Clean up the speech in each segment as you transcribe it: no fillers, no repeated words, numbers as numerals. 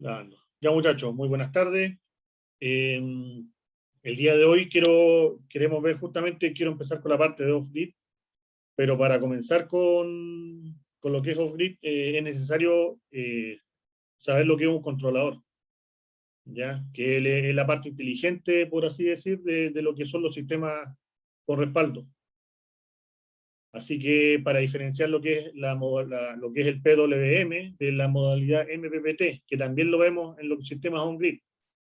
Dando. Ya muchachos, muy buenas tardes. Eh, el día de hoy queremos ver justamente, quiero empezar con la parte de off-grid, pero para comenzar con lo que es off-grid es necesario saber lo que es un controlador, ¿ya? Que es la parte inteligente, por así decir, de lo que son los sistemas con respaldo. Así que para diferenciar lo que es, lo que es el PWM de la modalidad MPPT, que también lo vemos en los sistemas on-grid,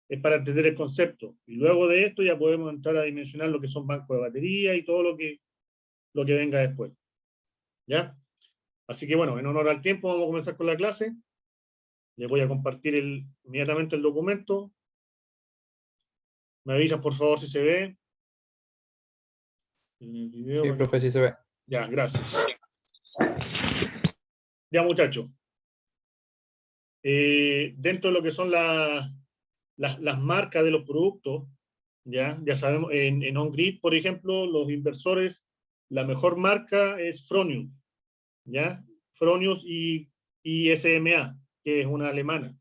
es para entender el concepto. Y luego de esto ya podemos entrar a dimensionar lo que son bancos de batería y todo lo que venga después. ¿Ya? Así que bueno, en honor al tiempo vamos a comenzar con la clase. Les voy a compartir inmediatamente el documento. Me avisan por favor si se ve en el video. Sí, profe, sí se ve. Ya, gracias. Ya muchachos. Dentro de lo que son las marcas de los productos, ya sabemos, en on-grid, por ejemplo, los inversores, la mejor marca es Fronius, ¿ya? Fronius y SMA, que es una alemana.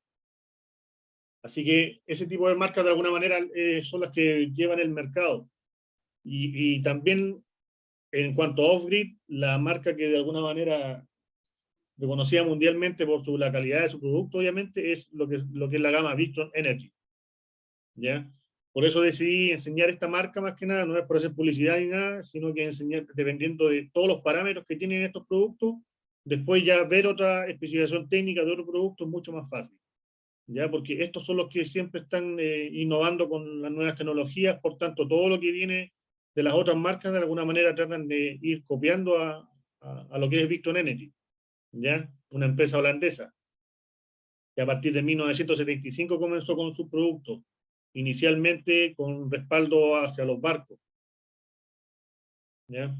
Así que ese tipo de marcas de alguna manera son las que llevan el mercado. Y también en cuanto a off-grid, la marca que de alguna manera reconocida mundialmente por la calidad de su producto, obviamente, es lo que es la gama Victron Energy. ¿Ya? Por eso decidí enseñar esta marca más que nada, no es por hacer publicidad ni nada, sino que enseñar, dependiendo de todos los parámetros que tienen estos productos, después ya ver otra especificación técnica de otro producto es mucho más fácil. ¿Ya? Porque estos son los que siempre están innovando con las nuevas tecnologías, por tanto, todo lo que viene de las otras marcas de alguna manera tratan de ir copiando a lo que es Victron Energy, ¿ya? Una empresa holandesa que a partir de 1975 comenzó con sus productos, inicialmente con respaldo hacia los barcos. ¿Ya?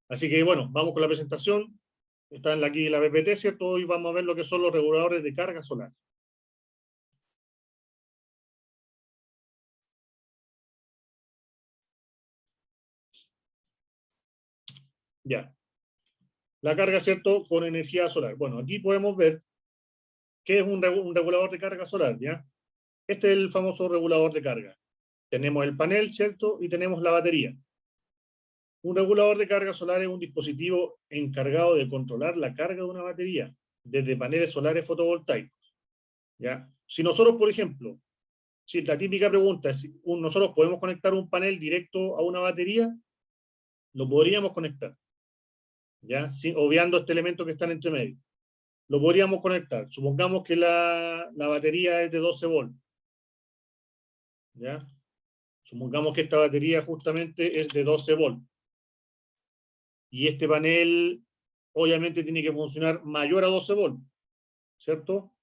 Así que bueno, vamos con la presentación. Está aquí la PPT, ¿cierto? Hoy vamos a ver lo que son los reguladores de carga solar. Ya. La carga, ¿cierto? Con energía solar. Bueno, aquí podemos ver qué es un regulador de carga solar, ¿ya? Este es el famoso regulador de carga. Tenemos el panel, ¿cierto? Y tenemos la batería. Un regulador de carga solar es un dispositivo encargado de controlar la carga de una batería desde paneles solares fotovoltaicos. ¿Ya? Si nosotros, por ejemplo, si la típica pregunta es si nosotros podemos conectar un panel directo a una batería, lo podríamos conectar, ¿ya? Obviando este elemento que está entre medio. Lo podríamos conectar. Supongamos que la batería es de 12 volts, ¿ya? Supongamos que esta batería justamente es de 12 volts. Y este panel obviamente tiene que funcionar mayor a 12 volts, ¿cierto?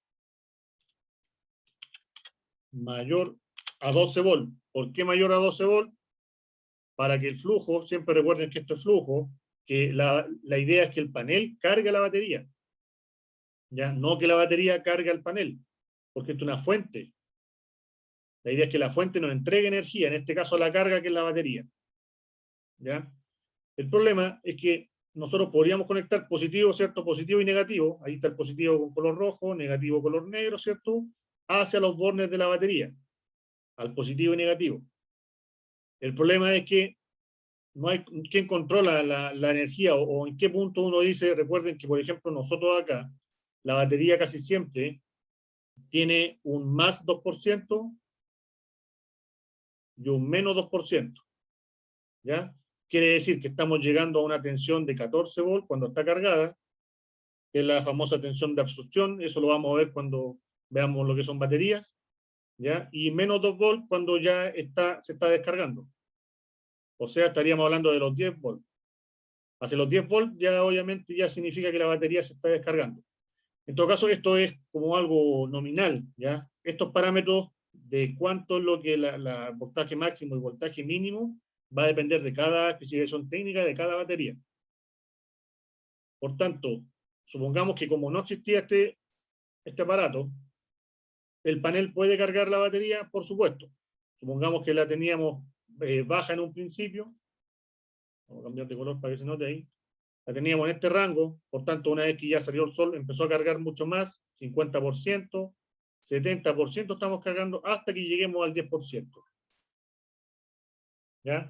Mayor a 12 volts. ¿Por qué mayor a 12 volts? Para que el flujo, siempre recuerden que esto es flujo, que la idea es que el panel cargue la batería, ¿ya? No que la batería cargue el panel, porque esto es una fuente. La idea es que la fuente nos entregue energía, en este caso la carga que es la batería, ¿ya? El problema es que nosotros podríamos conectar positivo, ¿cierto? Positivo y negativo, ahí está el positivo con color rojo, negativo color negro, ¿cierto? Hacia los bornes de la batería, al positivo y negativo. El problema es que no hay quien controla la energía o en qué punto uno dice, recuerden que por ejemplo nosotros acá, la batería casi siempre tiene un más 2% y un menos 2%, ¿ya? Quiere decir que estamos llegando a una tensión de 14 volts cuando está cargada, que es la famosa tensión de absorción, eso lo vamos a ver cuando veamos lo que son baterías, ¿ya? Y menos 2 volts cuando ya se está descargando. O sea, estaríamos hablando de los 10 volts. Hacia los 10 volts ya obviamente ya significa que la batería se está descargando. En todo caso, esto es como algo nominal, ¿ya? Estos parámetros de cuánto es lo que la voltaje máximo y voltaje mínimo va a depender de cada especificación técnica de cada batería. Por tanto, supongamos que como no existía este aparato, el panel puede cargar la batería, por supuesto. Supongamos que la teníamos baja en un principio. Vamos a cambiar de color para que se note ahí. La teníamos en este rango, por tanto, una vez que ya salió el sol, empezó a cargar mucho más, 50%, 70% estamos cargando hasta que lleguemos al 10%. ¿Ya?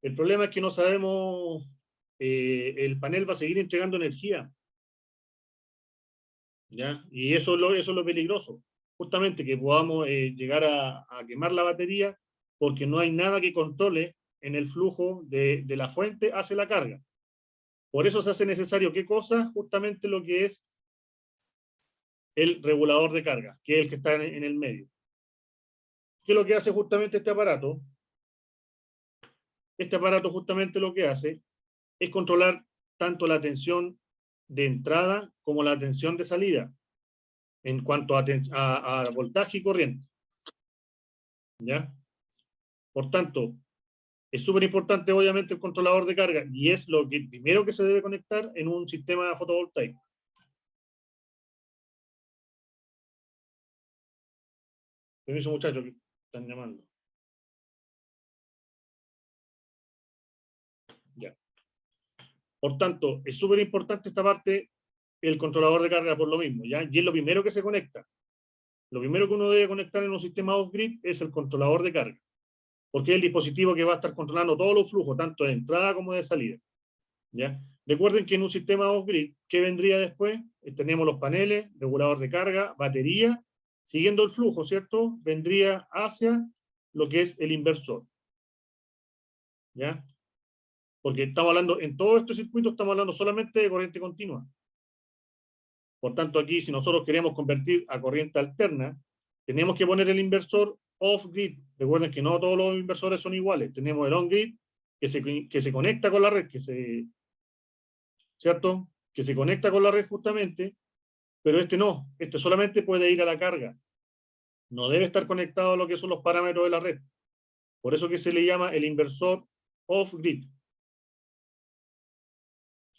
El problema es que no sabemos, el panel va a seguir entregando energía. ¿Ya? Y eso es lo peligroso. Justamente que podamos llegar a quemar la batería porque no hay nada que controle en el flujo de la fuente hacia la carga. Por eso se hace necesario, ¿qué cosa? Justamente lo que es el regulador de carga, que es el que está en el medio. ¿Qué es lo que hace justamente este aparato? Este aparato justamente lo que hace es controlar tanto la tensión de entrada como la tensión de salida en cuanto a voltaje y corriente. ¿Ya? Por tanto, es súper importante obviamente el controlador de carga y es lo que primero que se debe conectar en un sistema fotovoltaico. Permiso, muchachos, que están llamando. Ya. Por tanto, es súper importante esta parte, el controlador de carga por lo mismo, ¿ya? Y es lo primero que se conecta. Lo primero que uno debe conectar en un sistema off-grid es el controlador de carga, porque es el dispositivo que va a estar controlando todos los flujos, tanto de entrada como de salida, ¿ya? Recuerden que en un sistema off-grid, ¿qué vendría después? Tenemos los paneles, regulador de carga, batería, siguiendo el flujo, ¿cierto? Vendría hacia lo que es el inversor, ¿ya? Porque estamos hablando, en todo este circuito estamos hablando solamente de corriente continua. Por tanto, aquí, si nosotros queremos convertir a corriente alterna, tenemos que poner el inversor off-grid. Recuerden que no todos los inversores son iguales. Tenemos el on-grid, que se conecta con la red, ¿cierto? Que se conecta con la red justamente, pero este no. Este solamente puede ir a la carga. No debe estar conectado a lo que son los parámetros de la red. Por eso que se le llama el inversor off-grid.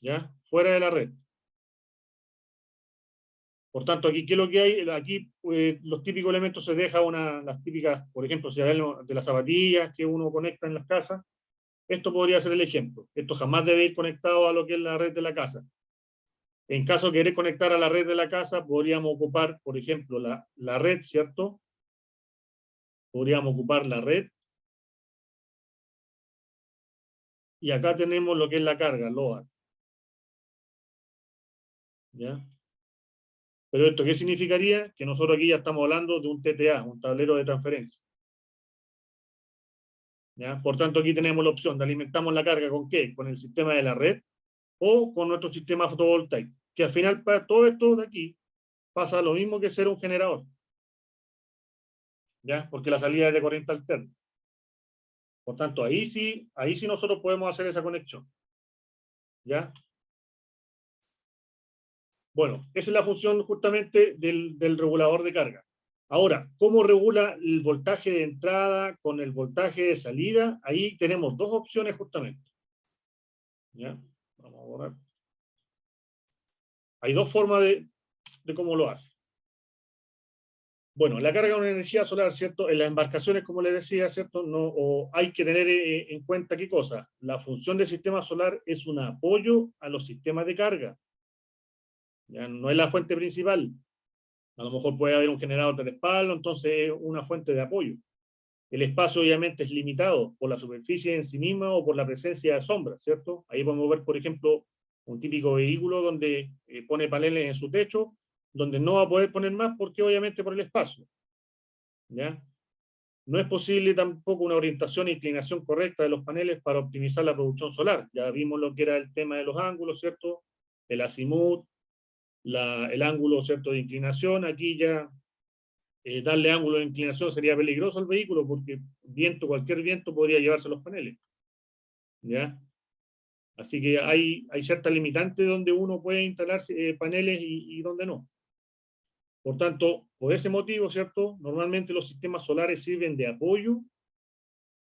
¿Ya? Fuera de la red. Por tanto, aquí, ¿qué es lo que hay? Aquí los típicos elementos se deja las típicas, por ejemplo, si hablan de las zapatillas que uno conecta en las casas, esto podría ser el ejemplo. Esto jamás debe ir conectado a lo que es la red de la casa. En caso de querer conectar a la red de la casa, podríamos ocupar, por ejemplo, la red, ¿cierto? Podríamos ocupar la red. Y acá tenemos lo que es la carga, load. ¿Ya? Pero esto, ¿qué significaría? Que nosotros aquí ya estamos hablando de un TTA, un tablero de transferencia. ¿Ya? Por tanto, aquí tenemos la opción de alimentamos la carga ¿con qué? Con el sistema de la red o con nuestro sistema fotovoltaico. Que al final, para todo esto de aquí, pasa lo mismo que ser un generador. ¿Ya? Porque la salida es de corriente alterna. Por tanto, ahí sí nosotros podemos hacer esa conexión. ¿Ya? Bueno, esa es la función justamente del regulador de carga. Ahora, ¿cómo regula el voltaje de entrada con el voltaje de salida? Ahí tenemos dos opciones justamente. ¿Ya? Vamos a borrar. Hay dos formas de cómo lo hace. Bueno, la carga de una energía solar, ¿cierto? En las embarcaciones, como les decía, ¿cierto? No, o hay que tener en cuenta qué cosa. La función del sistema solar es un apoyo a los sistemas de carga. ¿Ya? No es la fuente principal. A lo mejor puede haber un generador de respaldo, entonces es una fuente de apoyo. El espacio obviamente es limitado por la superficie en sí misma o por la presencia de sombras, ¿cierto? Ahí podemos ver, por ejemplo, un típico vehículo donde pone paneles en su techo, donde no va a poder poner más porque obviamente por el espacio, ¿ya? No es posible tampoco una orientación e inclinación correcta de los paneles para optimizar la producción solar. Ya vimos lo que era el tema de los ángulos, ¿cierto? El azimut, el ángulo, ¿cierto?, de inclinación. Aquí ya darle ángulo de inclinación sería peligroso al vehículo porque cualquier viento podría llevarse los paneles. ¿Ya? Así que hay ciertas limitantes donde uno puede instalar paneles y donde no. Por tanto, por ese motivo, ¿cierto? Normalmente los sistemas solares sirven de apoyo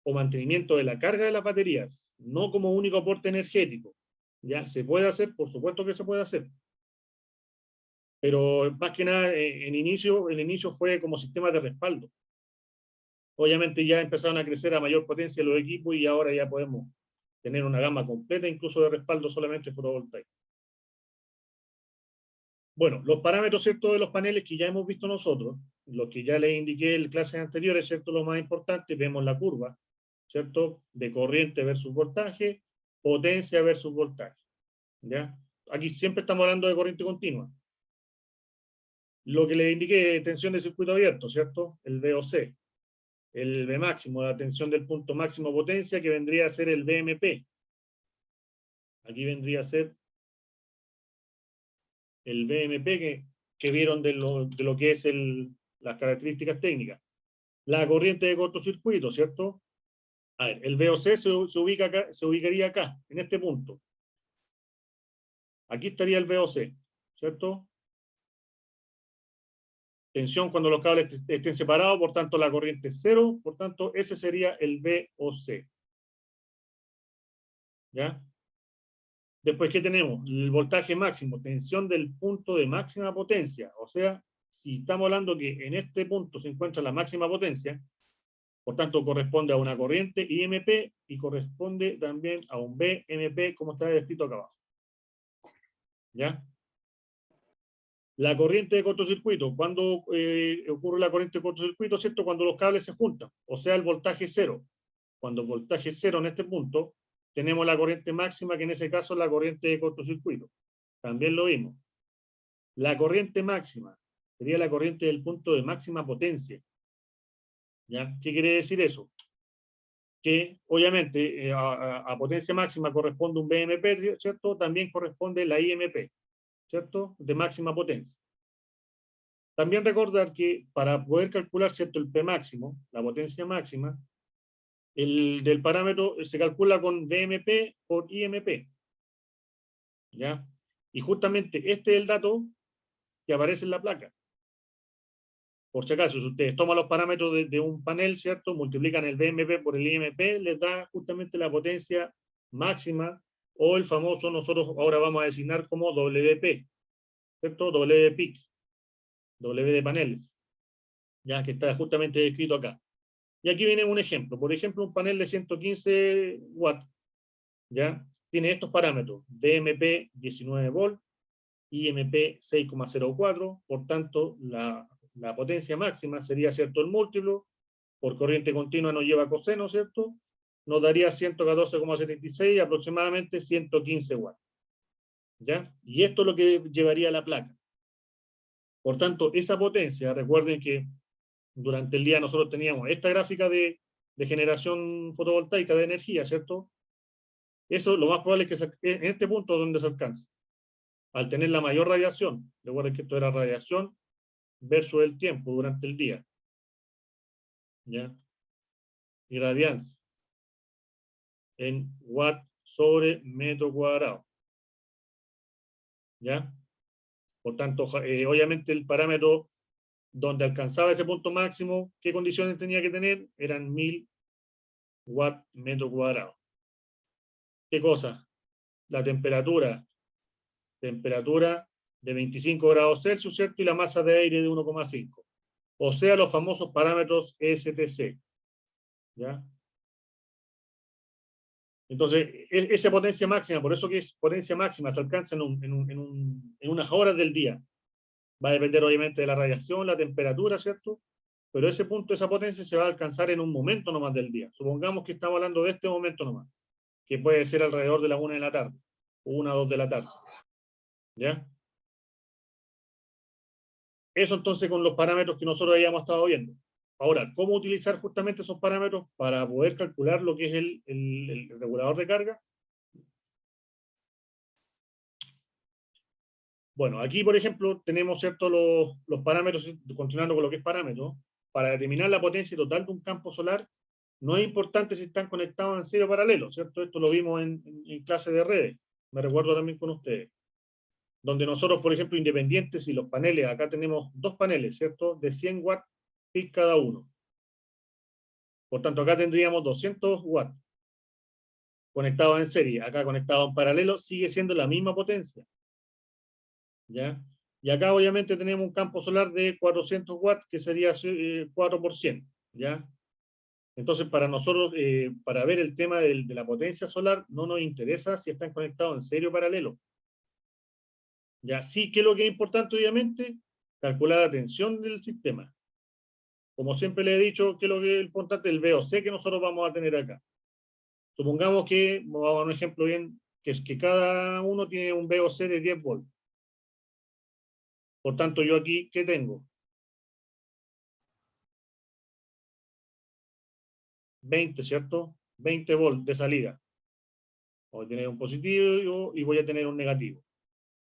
o mantenimiento de la carga de las baterías, no como único aporte energético. ¿Ya? ¿Se puede hacer? Por supuesto que se puede hacer. Pero más que nada, el inicio fue como sistema de respaldo. Obviamente ya empezaron a crecer a mayor potencia los equipos y ahora ya podemos tener una gama completa incluso de respaldo solamente fotovoltaico. Bueno, los parámetros, ¿cierto?, de los paneles que ya hemos visto nosotros, los que ya les indiqué en clases anteriores, ¿cierto?, lo más importante, vemos la curva, ¿cierto?, de corriente versus voltaje, potencia versus voltaje, ¿ya? Aquí siempre estamos hablando de corriente continua. Lo que les indiqué, tensión de circuito abierto, ¿cierto?, el VOC. El V máximo, la tensión del punto máximo potencia, que vendría a ser el VMP. Aquí vendría a ser el VMP que vieron de lo que es las características técnicas. La corriente de cortocircuito, ¿cierto? A ver, el VOC se ubica acá, se ubicaría acá, en este punto. Aquí estaría el VOC, ¿cierto? Tensión cuando los cables estén separados, por tanto la corriente es cero, por tanto ese sería el VOC. ¿Ya? Después, ¿qué tenemos? El voltaje máximo, tensión del punto de máxima potencia. O sea, si estamos hablando que en este punto se encuentra la máxima potencia, por tanto corresponde a una corriente IMP y corresponde también a un BMP, como está descrito acá abajo. ¿Ya? La corriente de cortocircuito, ¿cuándo ocurre la corriente de cortocircuito? ¿Cierto? Cuando los cables se juntan, o sea, el voltaje cero. Cuando el voltaje es cero en este punto, tenemos la corriente máxima, que en ese caso es la corriente de cortocircuito. También lo vimos. La corriente máxima sería la corriente del punto de máxima potencia. ¿Ya? ¿Qué quiere decir eso? Que obviamente a potencia máxima corresponde un BMP, ¿cierto? También corresponde la IMP, ¿cierto? De máxima potencia. También recordar que para poder calcular, ¿cierto?, el P máximo, la potencia máxima, el del parámetro se calcula con VMP por IMP. ¿Ya? Y justamente este es el dato que aparece en la placa. Por si acaso, si ustedes toman los parámetros de un panel, ¿cierto?, multiplican el VMP por el IMP, les da justamente la potencia máxima, o el famoso, nosotros ahora vamos a designar como WP, ¿cierto? W peak, W de paneles, ya que está justamente descrito acá. Y aquí viene un ejemplo. Por ejemplo, un panel de 115 watts, ¿ya? Tiene estos parámetros: VMP 19 volt, IMP 6,04, por tanto, la potencia máxima sería, ¿cierto?, el múltiplo, por corriente continua nos lleva coseno, ¿cierto? Nos daría 114,76, aproximadamente 115 watts. ¿Ya? Y esto es lo que llevaría a la placa. Por tanto, esa potencia, recuerden que durante el día nosotros teníamos esta gráfica de generación fotovoltaica de energía, ¿cierto? Eso lo más probable es que en este punto donde se alcance. Al tener la mayor radiación, recuerden que esto era radiación versus el tiempo durante el día. ¿Ya? Y radiancia en watt sobre metro cuadrado. ¿Ya? Por tanto, obviamente el parámetro donde alcanzaba ese punto máximo, ¿qué condiciones tenía que tener? Eran 1000 watts metro cuadrado. ¿Qué cosa? La temperatura de 25 grados Celsius, ¿cierto? Y la masa de aire de 1,5. O sea, los famosos parámetros STC. ¿Ya? Entonces, esa potencia máxima, por eso que es potencia máxima, se alcanza en unas horas del día. Va a depender obviamente de la radiación, la temperatura, ¿cierto? Pero ese punto, esa potencia se va a alcanzar en un momento nomás del día. Supongamos que estamos hablando de este momento nomás, que puede ser alrededor de la 1 de la tarde, o 1 o 2 de la tarde. ¿Ya? Eso entonces con los parámetros que nosotros habíamos estado viendo. Ahora, ¿cómo utilizar justamente esos parámetros para poder calcular lo que es el regulador de carga? Bueno, aquí, por ejemplo, tenemos, ¿cierto?, los parámetros, continuando con lo que es parámetro. Para determinar la potencia total de un campo solar, no es importante si están conectados en serie paralelo, ¿cierto? Esto lo vimos en clase de redes, me recuerdo también con ustedes. Donde nosotros, por ejemplo, independientes y los paneles, acá tenemos dos paneles, ¿cierto?, de 100 watts peak cada uno. Por tanto, acá tendríamos 200 watts conectados en serie. Acá conectados en paralelo, sigue siendo la misma potencia. ¿Ya? Y acá obviamente tenemos un campo solar de 400 watts, que sería 4%. ¿Ya? Entonces, para nosotros, para ver el tema de la potencia solar, no nos interesa si están conectados en serie o paralelo. Ya, sí, que lo que es importante, obviamente, calcular la tensión del sistema. Como siempre le he dicho, que lo que es importante es el VOC que nosotros vamos a tener acá. Supongamos que, vamos a dar un ejemplo bien, que es que cada uno tiene un VOC de 10 volts. Por tanto, yo aquí, ¿qué tengo? 20, ¿cierto? 20 volts de salida. Voy a tener un positivo y voy a tener un negativo.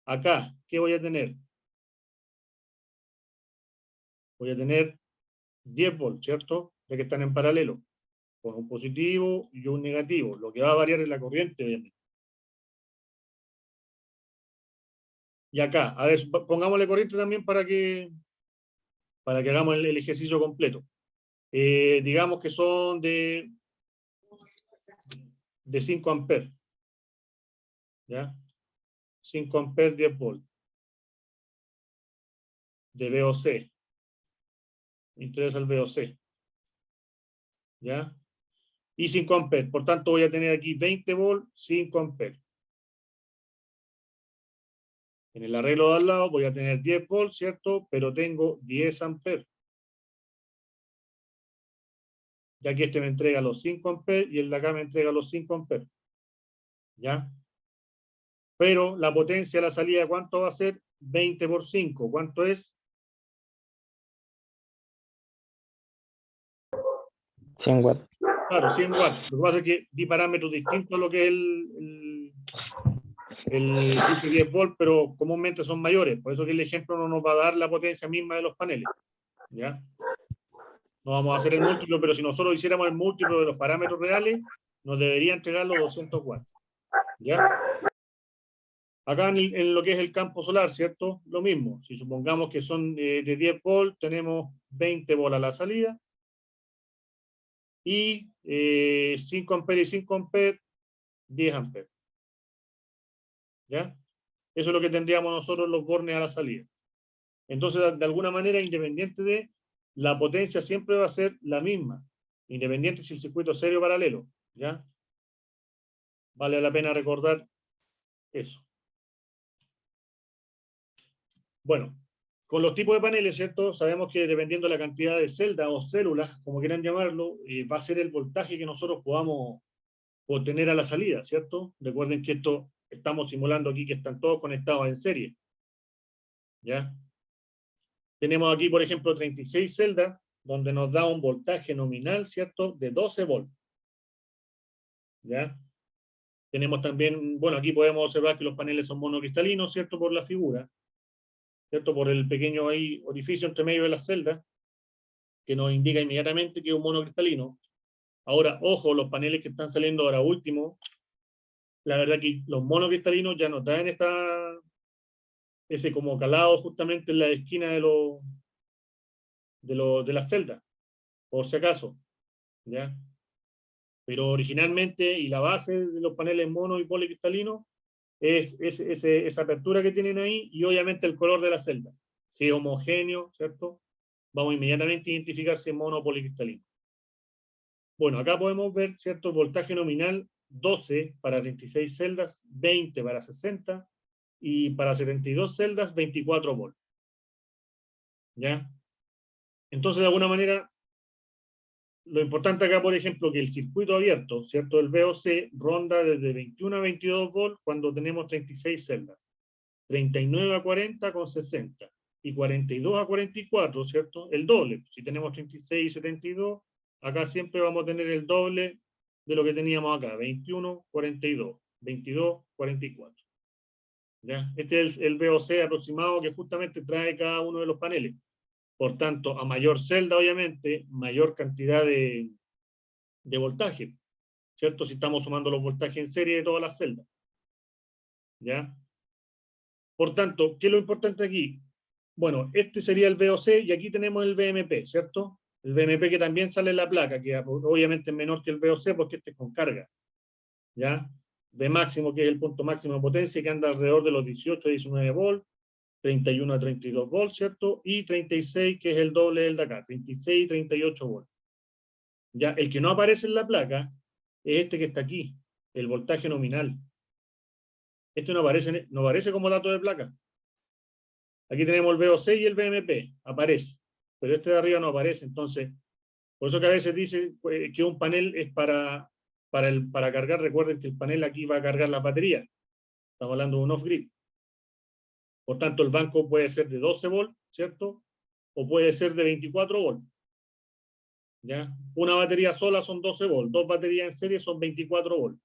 Acá, ¿qué voy a tener? Voy a tener 10 volts, ¿cierto? Ya que están en paralelo, con un positivo y un negativo. Lo que va a variar es la corriente, obviamente. Y acá, a ver, pongámosle corriente también para que hagamos el ejercicio completo. Digamos que son de 5 amperes. ¿Ya? 5 amperes, 10 volts. De VOC. Me interesa el VOC. ¿Ya? Y 5 amperes. Por tanto, voy a tener aquí 20 volts, 5 amperes. En el arreglo de al lado voy a tener 10 volts, ¿cierto? Pero tengo 10 amperes. Ya que este me entrega los 5 amperes y el de acá me entrega los 5 amperes. ¿Ya? Pero la potencia de la salida, ¿cuánto va a ser? 20 por 5. ¿Cuánto es? 100 watts. Claro, 100 watts. Lo que pasa es que di parámetros distintos a lo que es dice 10 volts, pero comúnmente son mayores. Por eso que el ejemplo no nos va a dar la potencia misma de los paneles. ¿Ya? No vamos a hacer el múltiplo, pero si nosotros hiciéramos el múltiplo de los parámetros reales, nos debería entregar los 200 watts. ¿Ya? Acá en lo que es el campo solar, ¿cierto? Lo mismo. Si supongamos que son de 10 volts, tenemos 20 volts a la salida. Y 5 amperes y 5 amperes, 10 amperes. ¿Ya? Eso es lo que tendríamos nosotros los bornes a la salida. Entonces, de alguna manera, independiente de la potencia, siempre va a ser la misma. Independiente si el circuito es serio o paralelo. ¿Ya? Vale la pena recordar eso. Bueno, con los tipos de paneles, ¿cierto? Sabemos que dependiendo de la cantidad de celdas o células, como quieran llamarlo, va a ser el voltaje que nosotros podamos obtener a la salida, ¿cierto? Recuerden que esto estamos simulando aquí que están todos conectados en serie. ¿Ya? Tenemos aquí, por ejemplo, 36 celdas, donde nos da un voltaje nominal, ¿cierto? De 12 volts. ¿Ya? Tenemos también, bueno, aquí podemos observar que los paneles son monocristalinos, ¿cierto? Por la figura, ¿cierto? Por el pequeño ahí orificio entre medio de las celdas, que nos indica inmediatamente que es un monocristalino. Ahora, ojo, los paneles que están saliendo ahora último, la verdad que los monocristalinos ya nos traen ese como calado justamente en la esquina de las celdas, por si acaso, ¿ya? Pero originalmente, y la base de los paneles mono y policristalinos, es esa apertura que tienen ahí, y obviamente el color de la celda. Si es homogéneo, ¿cierto? Vamos inmediatamente a identificar si es mono o policristalino. Bueno, acá podemos ver, ¿cierto? Voltaje nominal 12 para 36 celdas, 20 para 60, y para 72 celdas, 24 volts. ¿Ya? Entonces, de alguna manera, lo importante acá, por ejemplo, que el circuito abierto, ¿cierto? El VOC ronda desde 21 a 22 volts cuando tenemos 36 celdas, 39 a 40 con 60, y 42 a 44, ¿cierto? El doble. Si tenemos 36 y 72, acá siempre vamos a tener el doble de lo que teníamos acá, 21, 42, 22, 44. ¿Ya? Este es el VOC aproximado que justamente trae cada uno de los paneles. Por tanto, a mayor celda, obviamente, mayor cantidad de voltaje, ¿cierto? Si estamos sumando los voltajes en serie de todas las celdas. ¿Ya? Por tanto, ¿qué es lo importante aquí? Bueno, este sería el VOC y aquí tenemos el VMP, ¿cierto? El VMP que también sale en la placa, que obviamente es menor que el VOC porque este es con carga. ¿Ya? V máximo, que es el punto máximo de potencia, que anda alrededor de los 18 a 19 volts, 31 a 32 volts, ¿cierto? Y 36, que es el doble del de acá, 36 y 38 volts. Ya, el que no aparece en la placa es este que está aquí, el voltaje nominal. Este no aparece como dato de placa. Aquí tenemos el VOC y el VMP, aparece, pero este de arriba no aparece, entonces, por eso que a veces dice que un panel es para cargar. Recuerden que el panel aquí va a cargar la batería, estamos hablando de un off-grid. Por tanto, el banco puede ser de 12 volts, ¿cierto? O puede ser de 24 volts. ¿Ya? Una batería sola son 12 volts, dos baterías en serie son 24 volts.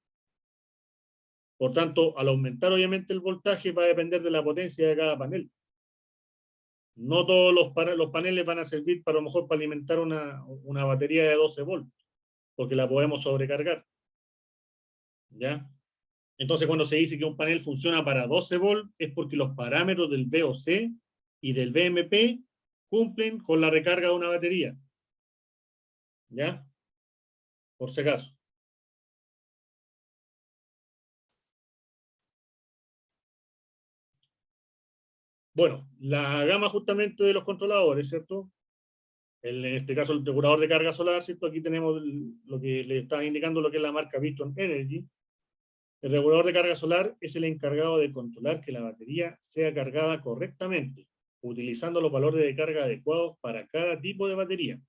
Por tanto, al aumentar obviamente el voltaje va a depender de la potencia de cada panel. No todos los paneles van a servir para, a lo mejor, para alimentar una batería de 12 volts, porque la podemos sobrecargar. ¿Ya? Entonces, cuando se dice que un panel funciona para 12 volts, es porque los parámetros del VOC y del VMP cumplen con la recarga de una batería. ¿Ya? Por si acaso. Bueno, la gama justamente de los controladores, ¿cierto? En este caso, el regulador de carga solar, ¿cierto? Aquí tenemos lo que le estaba indicando, lo que es la marca Viston Energy. El regulador de carga solar es el encargado de controlar que la batería sea cargada correctamente, utilizando los valores de carga adecuados para cada tipo de batería.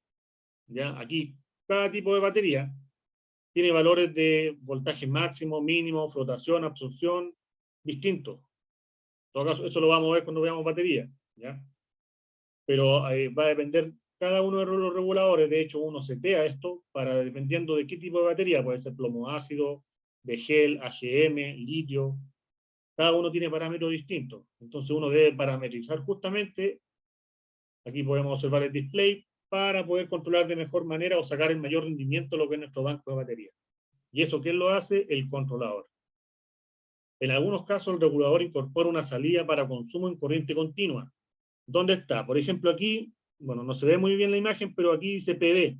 ¿Ya? Aquí, cada tipo de batería tiene valores de voltaje máximo, mínimo, flotación, absorción, distintos. En todo caso, eso lo vamos a ver cuando veamos batería, ¿ya? Pero va a depender cada uno de los reguladores. De hecho, uno setea esto para, dependiendo de qué tipo de batería, puede ser plomo ácido, de gel, AGM, litio. Cada uno tiene parámetros distintos. Entonces uno debe parametrizar justamente, aquí podemos observar el display, para poder controlar de mejor manera o sacar el mayor rendimiento de lo que es nuestro banco de batería. ¿Y eso quién lo hace? El controlador. En algunos casos el regulador incorpora una salida para consumo en corriente continua. ¿Dónde está? Por ejemplo, aquí, bueno, no se ve muy bien la imagen, pero aquí dice PD,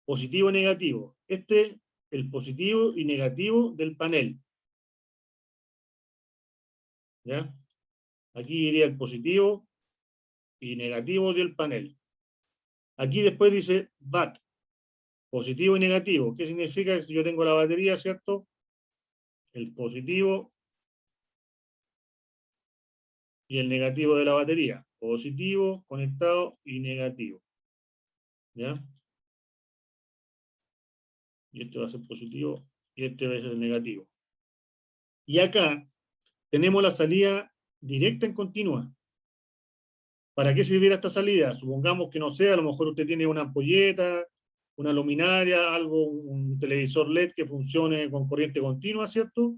positivo y negativo. Este, el positivo y negativo del panel. ¿Ya? Aquí iría el positivo y negativo del panel. Aquí después dice VAT, positivo y negativo. ¿Qué significa? Que si yo tengo la batería, ¿cierto? El positivo y el negativo de la batería. Positivo, conectado y negativo. ¿Ya? Y este va a ser positivo y este va a ser negativo. Y acá tenemos la salida directa en continua. ¿Para qué sirviera esta salida? Supongamos que no sé, a lo mejor usted tiene una ampolleta, una luminaria, algo, un televisor LED que funcione con corriente continua, ¿cierto?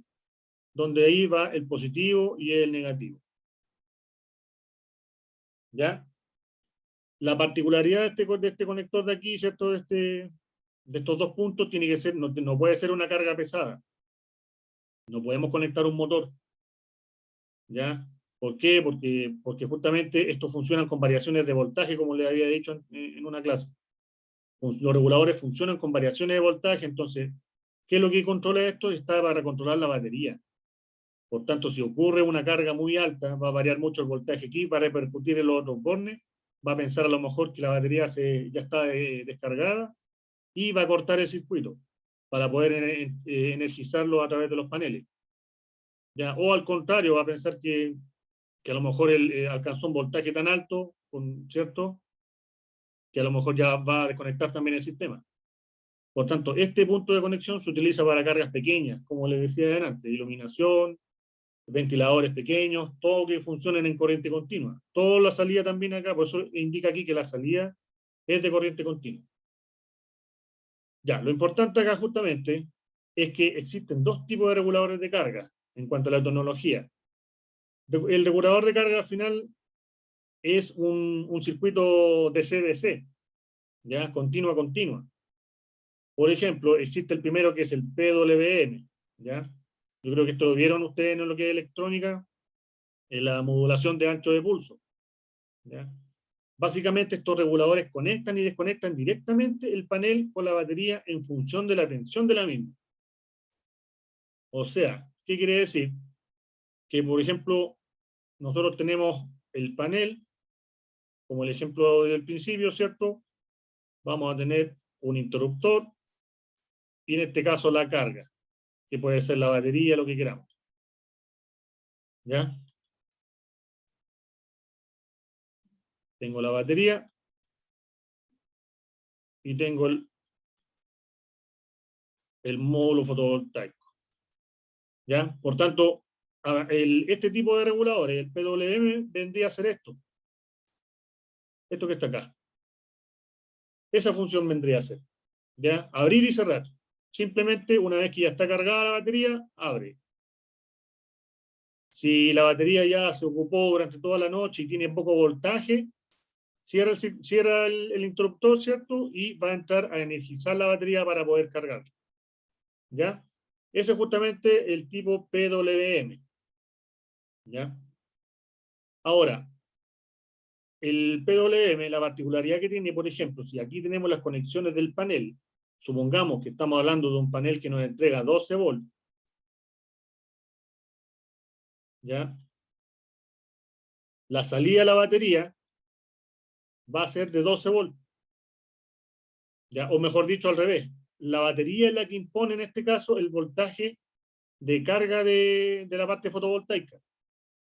Donde ahí va el positivo y el negativo. ¿Ya? La particularidad de este conector de aquí, ¿cierto? De estos dos puntos, tiene que ser, no puede ser una carga pesada. No podemos conectar un motor. ¿Ya? ¿Por qué? Porque justamente estos funcionan con variaciones de voltaje, como les había dicho en una clase. Los reguladores funcionan con variaciones de voltaje, entonces, ¿qué es lo que controla esto? Está para controlar la batería. Por tanto, si ocurre una carga muy alta, va a variar mucho el voltaje aquí, va a repercutir en los otros bornes, va a pensar a lo mejor que la batería ya está descargada y va a cortar el circuito para poder energizarlo a través de los paneles. ¿Ya? O al contrario, va a pensar que a lo mejor alcanzó un voltaje tan alto, ¿cierto? Que a lo mejor ya va a desconectar también el sistema. Por tanto, este punto de conexión se utiliza para cargas pequeñas, como les decía antes, iluminación, ventiladores pequeños, todo que funcionen en corriente continua. Toda la salida también acá, por eso indica aquí que la salida es de corriente continua. Ya, lo importante acá justamente es que existen dos tipos de reguladores de carga en cuanto a la tecnología. El regulador de carga al final es un circuito DC-DC, ¿ya? Continua, continua. Por ejemplo, existe el primero que es el PWM, ¿ya? Yo creo que esto lo vieron ustedes en lo que es electrónica, en la modulación de ancho de pulso, ¿ya? Básicamente estos reguladores conectan y desconectan directamente el panel con la batería en función de la tensión de la misma. O sea, ¿qué quiere decir? Que, por ejemplo, nosotros tenemos el panel, como el ejemplo del principio, ¿cierto? Vamos a tener un interruptor y en este caso la carga, que puede ser la batería, lo que queramos. ¿Ya? Tengo la batería y tengo el módulo fotovoltaico. ¿Ya? Por tanto, este tipo de reguladores, el PWM, vendría a ser esto. Esto que está acá. Esa función vendría a ser. ¿Ya? Abrir y cerrar. Simplemente, una vez que ya está cargada la batería, abre. Si la batería ya se ocupó durante toda la noche y tiene poco voltaje, cierra el interruptor, ¿cierto? Y va a entrar a energizar la batería para poder cargar. ¿Ya? Ese es justamente el tipo PWM. ¿Ya? Ahora, el PWM, la particularidad que tiene, por ejemplo, si aquí tenemos las conexiones del panel, supongamos que estamos hablando de un panel que nos entrega 12 volts, ¿ya? La salida de la batería va a ser de 12 volts, ¿ya? O mejor dicho, al revés. La batería es la que impone en este caso el voltaje de carga de la parte fotovoltaica.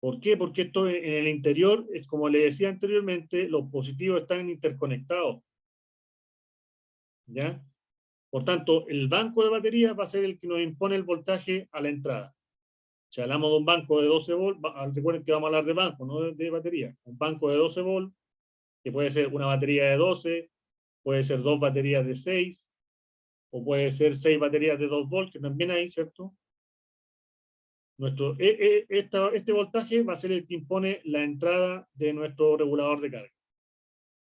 ¿Por qué? Porque esto en el interior, es como le decía anteriormente, los positivos están interconectados, ¿ya? Por tanto, el banco de baterías va a ser el que nos impone el voltaje a la entrada. Si hablamos de un banco de 12 volts, recuerden que vamos a hablar de banco, no de batería. Un banco de 12 volts, que puede ser una batería de 12, puede ser dos baterías de 6, o puede ser 6 baterías de 2 volts, que también hay, ¿cierto? Este voltaje va a ser el que impone la entrada de nuestro regulador de carga.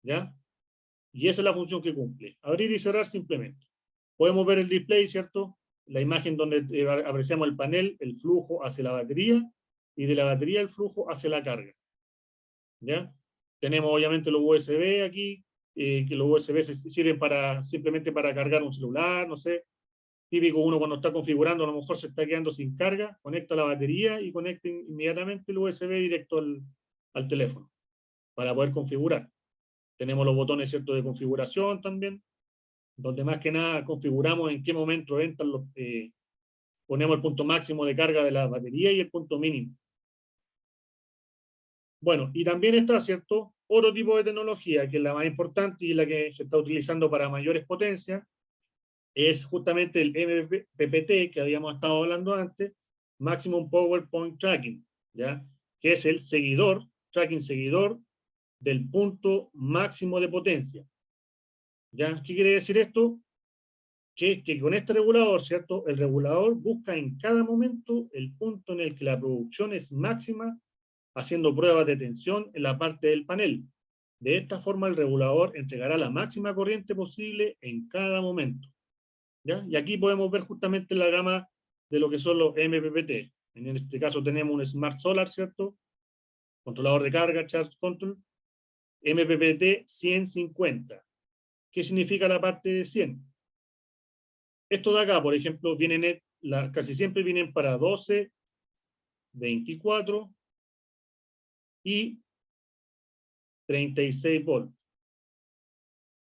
¿Ya? Y esa es la función que cumple. Abrir y cerrar simplemente. Podemos ver el display, ¿cierto? La imagen donde apreciamos el panel, el flujo hacia la batería, y de la batería el flujo hacia la carga. ¿Ya? Tenemos obviamente los USB aquí, que los USB sirven simplemente para cargar un celular, no sé. Típico, uno cuando está configurando a lo mejor se está quedando sin carga, conecta la batería y conecta inmediatamente el USB directo al teléfono para poder configurar. Tenemos los botones, ¿cierto?, de configuración también, donde más que nada configuramos en qué momento entran ponemos el punto máximo de carga de la batería y el punto mínimo. Bueno, y también está, ¿cierto?, otro tipo de tecnología que es la más importante y la que se está utilizando para mayores potencias, es justamente el MPPT que habíamos estado hablando antes, Maximum Power Point Tracking, ¿ya? Que es el tracking seguidor del punto máximo de potencia. ¿Ya? ¿Qué quiere decir esto? Que con este regulador, ¿cierto? El regulador busca en cada momento el punto en el que la producción es máxima, haciendo pruebas de tensión en la parte del panel. De esta forma, el regulador entregará la máxima corriente posible en cada momento. ¿Ya? Y aquí podemos ver justamente la gama de lo que son los MPPT. En este caso tenemos un Smart Solar, ¿cierto? Controlador de carga, Charge Control, MPPT 150. ¿Qué significa la parte de 100? Estos de acá, por ejemplo, casi siempre vienen para 12, 24 y 36 volts.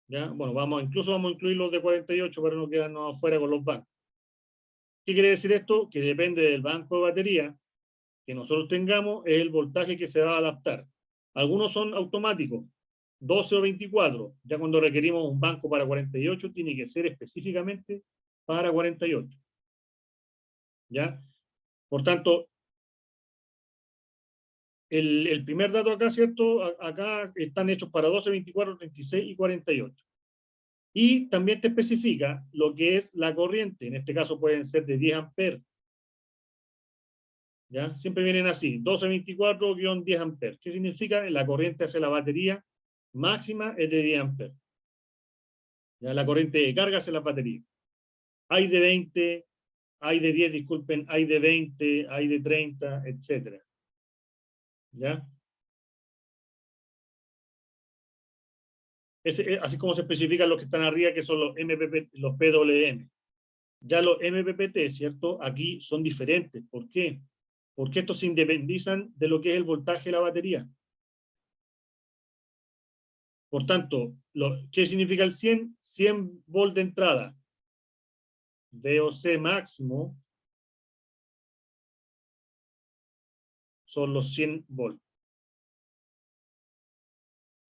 ¿Ya? Bueno, incluso vamos a incluir los de 48 para no quedarnos afuera con los bancos. ¿Qué quiere decir esto? Que depende del banco de batería que nosotros tengamos, es el voltaje que se va a adaptar. Algunos son automáticos, 12 o 24. Ya cuando requerimos un banco para 48, tiene que ser específicamente para 48. ¿Ya? Por tanto, el primer dato acá, ¿cierto? Acá están hechos para 12, 24, 36 y 48. Y también te especifica lo que es la corriente. En este caso pueden ser de 10 amperes. ¿Ya? Siempre vienen así, 1224-10 amperes. ¿Qué significa? La corriente hacia la batería máxima es de 10 amperes. ¿Ya? La corriente de carga hacia la batería. Hay de 20, hay de 10, disculpen, hay de 20, hay de 30, etc. ¿Ya? Así como se especifican los que están arriba, que son los MPP, los PWM. Ya los MPPT, ¿cierto? Aquí son diferentes. ¿Por qué? Porque estos se independizan de lo que es el voltaje de la batería. Por tanto, ¿qué significa el 100? 100 volts de entrada. VOC máximo son los 100 volts.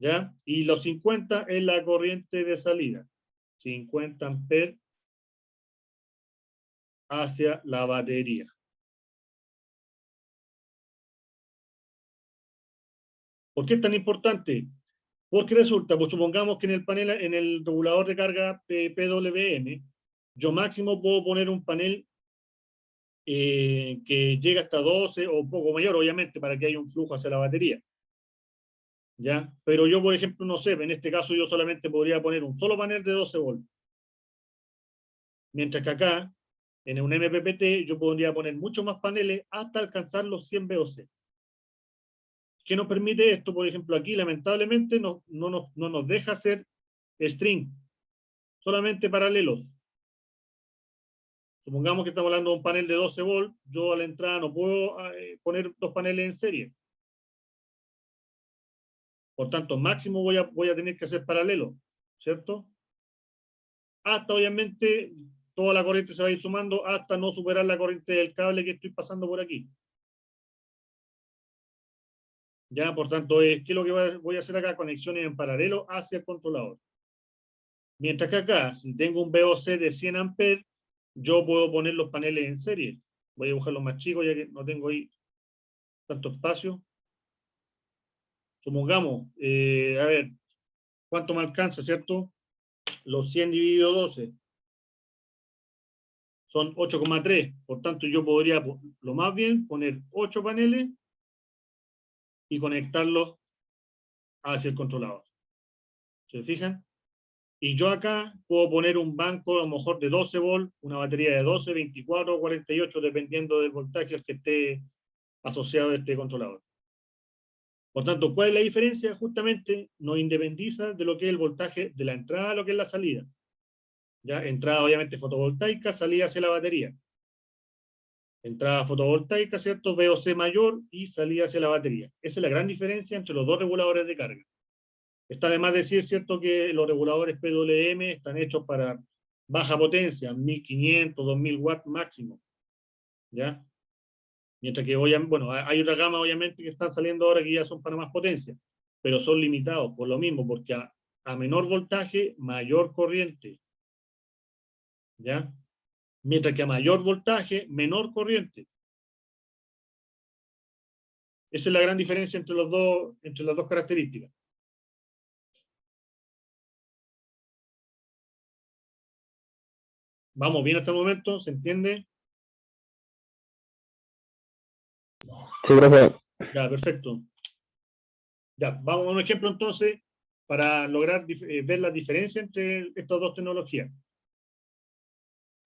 ¿ya? Y los 50 es la corriente de salida. 50 amperes hacia la batería. ¿Por qué es tan importante? Porque resulta, pues supongamos que en el panel, en el regulador de carga PWM, yo máximo puedo poner un panel que llega hasta 12 o un poco mayor, obviamente, para que haya un flujo hacia la batería. ¿Ya? Pero yo, por ejemplo, no sé, en este caso yo solamente podría poner un solo panel de 12 volts. Mientras que acá, en un MPPT, yo podría poner muchos más paneles hasta alcanzar los 100 VOC. ¿Qué nos permite esto? Por ejemplo, aquí lamentablemente no nos deja hacer string, solamente paralelos. Supongamos que estamos hablando de un panel de 12 volts, yo a la entrada no puedo poner dos paneles en serie. Por tanto, máximo voy a tener que hacer paralelo, ¿cierto? Hasta obviamente toda la corriente se va a ir sumando hasta no superar la corriente del cable que estoy pasando por aquí. Ya, por tanto, ¿qué es lo que voy a hacer acá? Conexiones en paralelo hacia el controlador. Mientras que acá, si tengo un VOC de 100 amperes, yo puedo poner los paneles en serie. Voy a buscar los más chicos ya que no tengo ahí tanto espacio. Supongamos, a ver, ¿cuánto me alcanza, cierto? Los 100 dividido 12 son 8,3. Por tanto, yo podría, lo más bien, poner 8 paneles y conectarlos hacia el controlador. ¿Se fijan? Y yo acá puedo poner un banco a lo mejor de 12 volts, una batería de 12, 24 o 48, dependiendo del voltaje al que esté asociado a este controlador. Por tanto, ¿cuál es la diferencia? Justamente nos independiza de lo que es el voltaje de la entrada a lo que es la salida. ¿Ya? Entrada obviamente fotovoltaica, salida hacia la batería. Entrada fotovoltaica, ¿cierto? VOC mayor y salida hacia la batería. Esa es la gran diferencia entre los dos reguladores de carga. Está de más decir, ¿cierto?, que los reguladores PWM están hechos para baja potencia, 1500, 2000 watts máximo. ¿Ya? Mientras que, bueno, hay otra gama, obviamente, que están saliendo ahora que ya son para más potencia, pero son limitados por lo mismo, porque a menor voltaje, mayor corriente. ¿Ya? Mientras que a mayor voltaje, menor corriente. Esa es la gran diferencia entre las dos características. Vamos bien hasta el momento, ¿se entiende? Sí, profe. Ya, perfecto. Ya, vamos a un ejemplo entonces para lograr ver la diferencia entre estas dos tecnologías.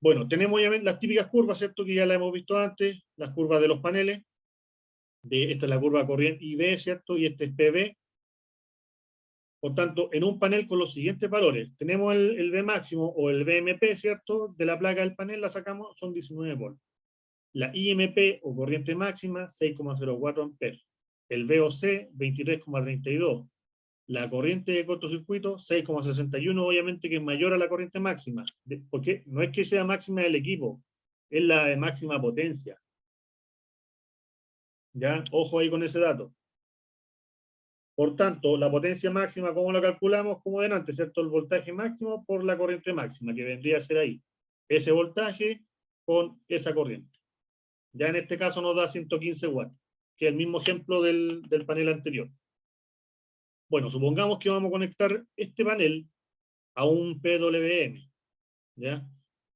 Bueno, tenemos ya las típicas curvas, ¿cierto? Que ya las hemos visto antes, las curvas de los paneles. Esta es la curva corriente IB, ¿cierto? Y este es PB. Por tanto, en un panel con los siguientes valores, tenemos el V máximo o el VMP, ¿cierto? De la placa del panel la sacamos, son 19 volts. La IMP o corriente máxima, 6,04 amperes. El VOC, 23,32. La corriente de cortocircuito, 6,61, obviamente que es mayor a la corriente máxima. Porque no es que sea máxima del equipo, es la de máxima potencia. ¿Ya? Ojo ahí con ese dato. Por tanto, la potencia máxima, ¿cómo la calculamos? Como delante, ¿cierto? El voltaje máximo por la corriente máxima, que vendría a ser ahí. Ese voltaje con esa corriente. Ya en este caso nos da 115 watts, que es el mismo ejemplo del panel anterior. Bueno, supongamos que vamos a conectar este panel a un PWM, ¿ya?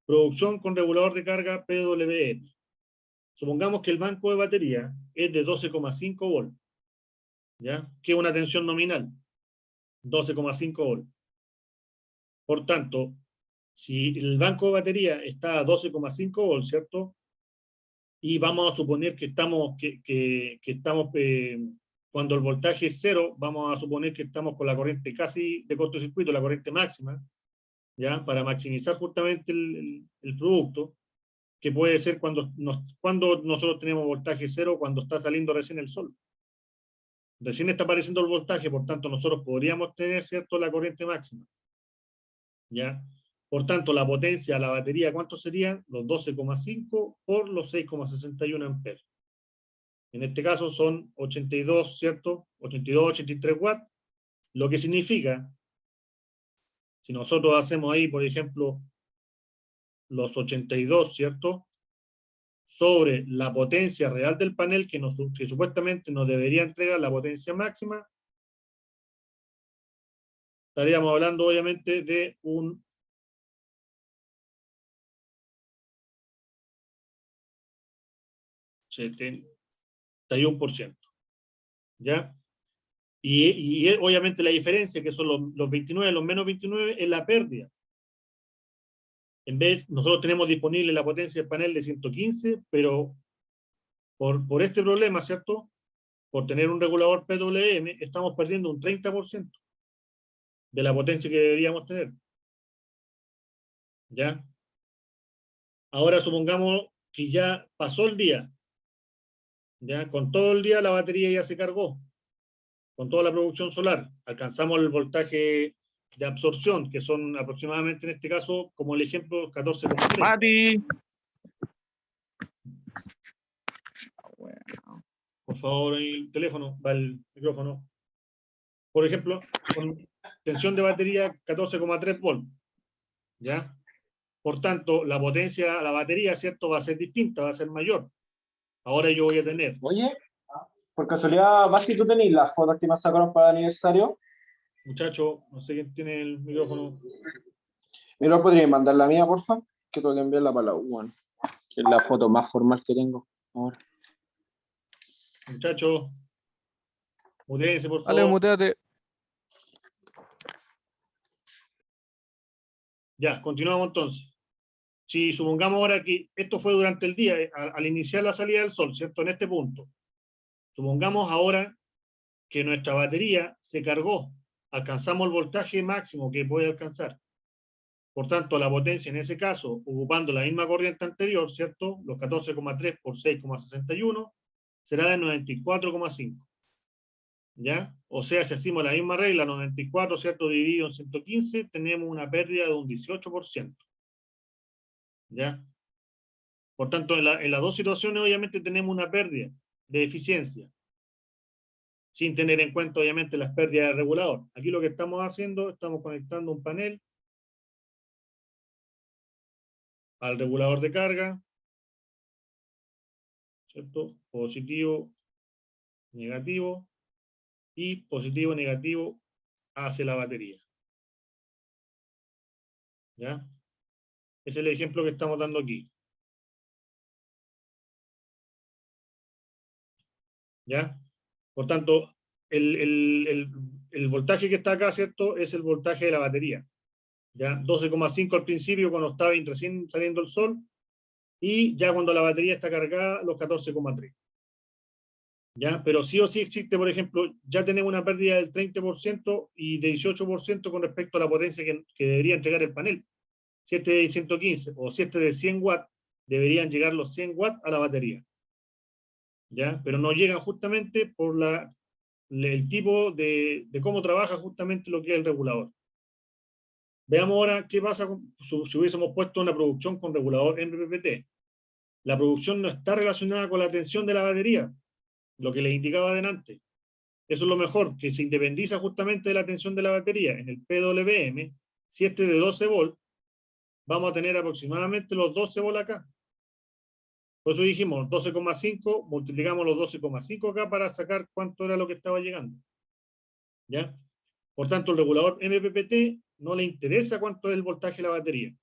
Producción con regulador de carga PWM. Supongamos que el banco de batería es de 12,5 volts, ¿ya? Que es una tensión nominal, 12,5 volts. Por tanto, si el banco de batería está a 12,5 volts, ¿cierto? Y vamos a suponer que estamos, cuando el voltaje es cero, vamos a suponer que estamos con la corriente casi de cortocircuito, la corriente máxima, ¿ya? Para maximizar justamente el producto, que puede ser cuando nosotros tenemos voltaje cero, cuando está saliendo recién el sol. Recién está apareciendo el voltaje, por tanto nosotros podríamos tener, ¿cierto?, la corriente máxima. ¿Ya? Por tanto, la potencia de la batería, ¿cuánto serían? Los 12,5 por los 6,61 amperes. En este caso son 82, ¿cierto? 82, 83 watts. Lo que significa, si nosotros hacemos ahí, por ejemplo, los 82, ¿cierto? Sobre la potencia real del panel que supuestamente nos debería entregar la potencia máxima, estaríamos hablando obviamente de un 71%. ¿Ya? Y obviamente la diferencia, que son los 29, los menos 29, es la pérdida. En vez, nosotros tenemos disponible la potencia del panel de 115, pero por este problema, ¿cierto? Por tener un regulador PWM, estamos perdiendo un 30% de la potencia que deberíamos tener. ¿Ya? Ahora supongamos que ya pasó el día. ¿Ya? Con todo el día la batería ya se cargó. Con toda la producción solar. Alcanzamos el voltaje de absorción, que son aproximadamente, en este caso, como el ejemplo, 14,3. Mati. Por favor, el teléfono, va el micrófono. Por ejemplo, con tensión de batería 14,3 volts. ¿Ya? Por tanto, la potencia, la batería, ¿cierto? Va a ser distinta, va a ser mayor. Ahora yo voy a tener. Oye, por casualidad, Basti, ¿tú tenés las fotos que nos sacaron para el aniversario? Muchacho, no sé quién tiene el micrófono. ¿Me podrías mandar la mía, porfa? Que tengo que enviarla para la U1, que es la foto más formal que tengo ahora. Muchacho, mutéense, por favor. Dale, muteate. Ya, continuamos entonces. Si supongamos ahora que esto fue durante el día, al iniciar la salida del sol, ¿cierto? En este punto. Supongamos ahora que nuestra batería se cargó. Alcanzamos el voltaje máximo que puede alcanzar. Por tanto, la potencia en ese caso, ocupando la misma corriente anterior, ¿cierto? Los 14,3 por 6,61, será de 94,5. ¿Ya? O sea, si hacemos la misma regla, 94, ¿cierto? Dividido en 115, tenemos una pérdida de un 18%. ¿Ya? Por tanto, en las dos situaciones, obviamente, tenemos una pérdida de eficiencia, sin tener en cuenta, obviamente, las pérdidas del regulador. Aquí lo que estamos haciendo, estamos conectando un panel al regulador de carga, ¿cierto? Positivo, negativo, y positivo, negativo hacia la batería. ¿Ya? Ese es el ejemplo que estamos dando aquí. ¿Ya? Por tanto, el voltaje que está acá, ¿cierto? Es el voltaje de la batería. ¿Ya? 12,5 al principio cuando estaba recién saliendo el sol, y ya cuando la batería está cargada, los 14,3. ¿Ya? Pero sí o sí existe, por ejemplo, ya tenemos una pérdida del 30% y de 18% con respecto a la potencia que debería entregar el panel. Si este es de 115 o si este es de 100 watts, deberían llegar los 100 watts a la batería. ¿Ya? Pero no llegan justamente por el tipo de cómo trabaja justamente lo que es el regulador. Veamos ahora qué pasa si hubiésemos puesto una producción con regulador MPPT. La producción no está relacionada con la tensión de la batería, lo que les indicaba adelante. Eso es lo mejor, que se independiza justamente de la tensión de la batería. En el PWM, si este es de 12 volts, vamos a tener aproximadamente los 12 volts acá. Por eso dijimos 12,5, multiplicamos los 12,5 acá para sacar cuánto era lo que estaba llegando. ¿Ya? Por tanto, el regulador MPPT no le interesa cuánto es el voltaje de la batería.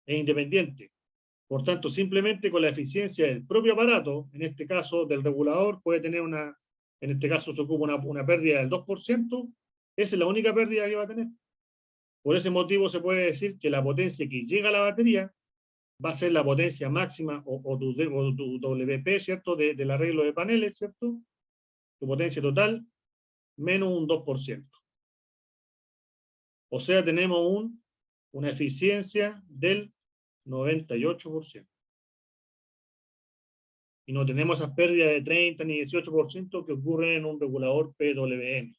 Es independiente. Por tanto, simplemente con la eficiencia del propio aparato, en este caso del regulador, puede tener en este caso se ocupa una pérdida del 2%, esa es la única pérdida que va a tener. Por ese motivo se puede decir que la potencia que llega a la batería va a ser la potencia máxima o tu WP, ¿cierto? Del arreglo de paneles, ¿cierto? Tu potencia total, menos un 2%. O sea, tenemos una eficiencia del 98%. Y no tenemos esas pérdidas de 30 ni 18% que ocurren en un regulador PWM,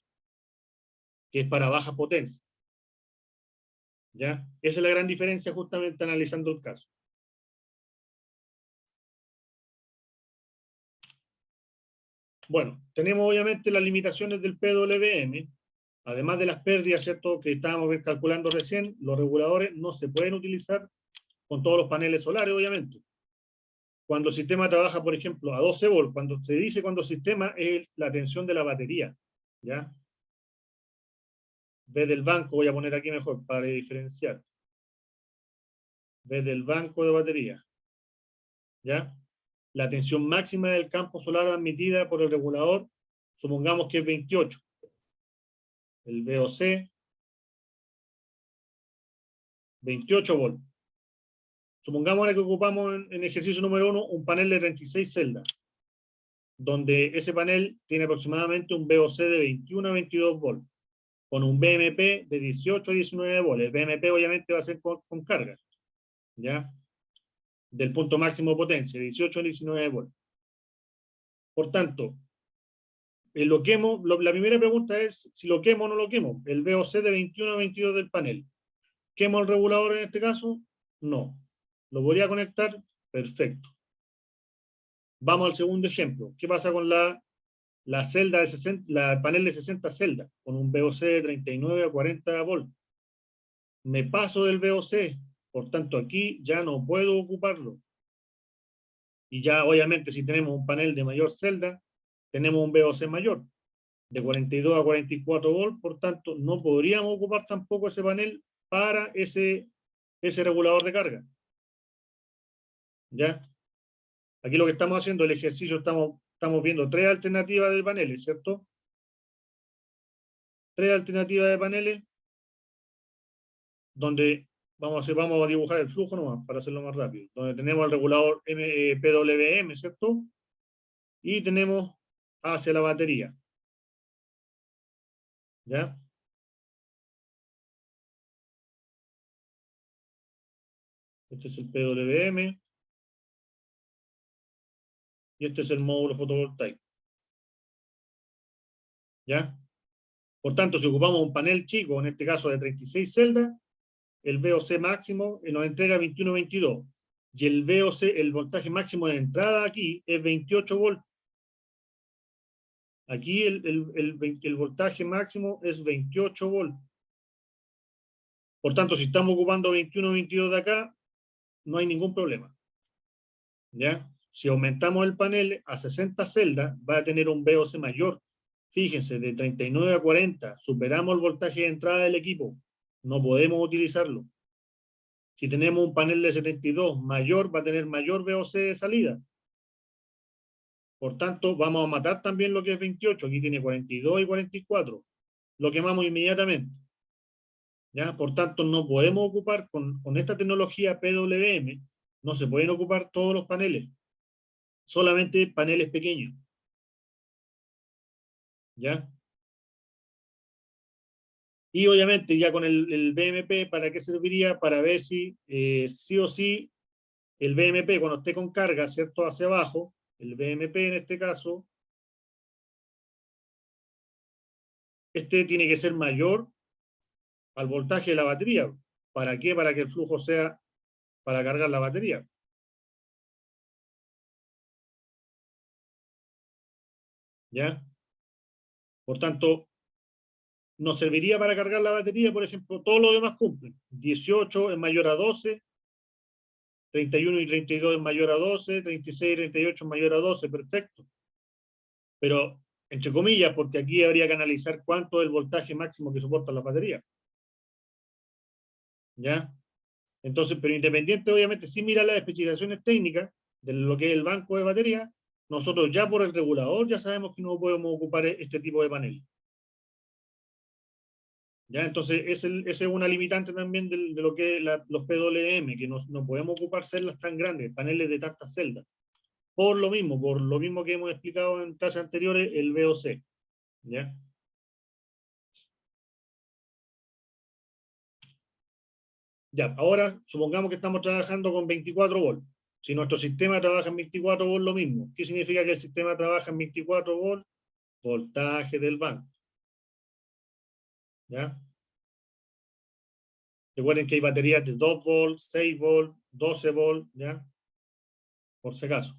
que es para baja potencia. ¿Ya? Esa es la gran diferencia justamente analizando el caso. Bueno, tenemos obviamente las limitaciones del PWM, además de las pérdidas, ¿cierto?, que estábamos calculando recién. Los reguladores no se pueden utilizar con todos los paneles solares, obviamente. Cuando el sistema trabaja, por ejemplo, a 12 volts, cuando se dice cuando el sistema es la tensión de la batería, ¿ya? Desde el banco, voy a poner aquí mejor para diferenciar. Desde el banco de batería, ¿ya? La tensión máxima del campo solar admitida por el regulador, supongamos que es 28. El VOC, 28 volts. Supongamos ahora que ocupamos en ejercicio número 1 un panel de 36 celdas, donde ese panel tiene aproximadamente un VOC de 21 a 22 volts, con un BMP de 18 a 19 volts. El BMP obviamente va a ser con carga, ¿ya? Del punto máximo de potencia, 18 a 19 volts. Por tanto, lo quemo, la primera pregunta es si lo quemo o no lo quemo. El VOC de 21 a 22 del panel. ¿Quemo el regulador en este caso? No. ¿Lo podría conectar? Perfecto. Vamos al segundo ejemplo. ¿Qué pasa con la celda de 60, la panel de 60 celdas, con un VOC de 39 a 40 volts? Me paso del VOC, por tanto aquí ya no puedo ocuparlo. Y ya obviamente si tenemos un panel de mayor celda, tenemos un VOC mayor, de 42 a 44 volts, por tanto no podríamos ocupar tampoco ese panel para ese regulador de carga. ¿Ya? Aquí lo que estamos haciendo, el ejercicio, estamos viendo tres alternativas de paneles, ¿cierto? Tres alternativas de paneles, donde vamos a dibujar el flujo nomás, para hacerlo más rápido. Donde tenemos el regulador PWM, ¿cierto? Y tenemos hacia la batería. ¿Ya? Este es el PWM. Y este es el módulo fotovoltaico. ¿Ya? Por tanto, si ocupamos un panel chico, en este caso de 36 celdas, el VOC máximo nos entrega 21-22. Y el VOC, el voltaje máximo de entrada aquí es 28 volts. Aquí el voltaje máximo es 28 volts. Por tanto, si estamos ocupando 21-22 de acá, no hay ningún problema. ¿Ya? Si aumentamos el panel a 60 celdas, va a tener un VOC mayor. Fíjense, de 39 a 40, superamos el voltaje de entrada del equipo. No podemos utilizarlo. Si tenemos un panel de 72 mayor, va a tener mayor VOC de salida. Por tanto, vamos a matar también lo que es 28. Aquí tiene 42 y 44. Lo quemamos inmediatamente. ¿Ya? Por tanto, no podemos ocupar con esta tecnología PWM, no se pueden ocupar todos los paneles. Solamente paneles pequeños. ¿Ya? Y obviamente ya con el BMP, ¿para qué serviría? Para ver si sí o sí el BMP cuando esté con carga, ¿cierto? Hacia abajo, el BMP en este caso, este tiene que ser mayor al voltaje de la batería. ¿Para qué? Para que el flujo sea para cargar la batería. ¿Ya? Por tanto, nos serviría para cargar la batería, por ejemplo, todo lo demás cumplen. 18 es mayor a 12, 31 y 32 es mayor a 12, 36 y 38 es mayor a 12, perfecto. Pero, entre comillas, porque aquí habría que analizar cuánto es el voltaje máximo que soporta la batería. ¿Ya? Entonces, pero independiente, obviamente, sin mirar las especificaciones técnicas de lo que es el banco de batería, nosotros ya por el regulador ya sabemos que no podemos ocupar este tipo de paneles. ¿Ya? Entonces, esa es una limitante también de lo que es los PWM, que no podemos ocupar celdas tan grandes, paneles de tantas celdas. Por lo mismo que hemos explicado en clases anteriores, el VOC. ¿Ya? Ya, ahora supongamos que estamos trabajando con 24 volts. Si nuestro sistema trabaja en 24 volts, lo mismo. ¿Qué significa que el sistema trabaja en 24 volts? Voltaje del banco. ¿Ya? Recuerden que hay baterías de 2 volts, 6 volts, 12 volts, ¿ya? Por si acaso.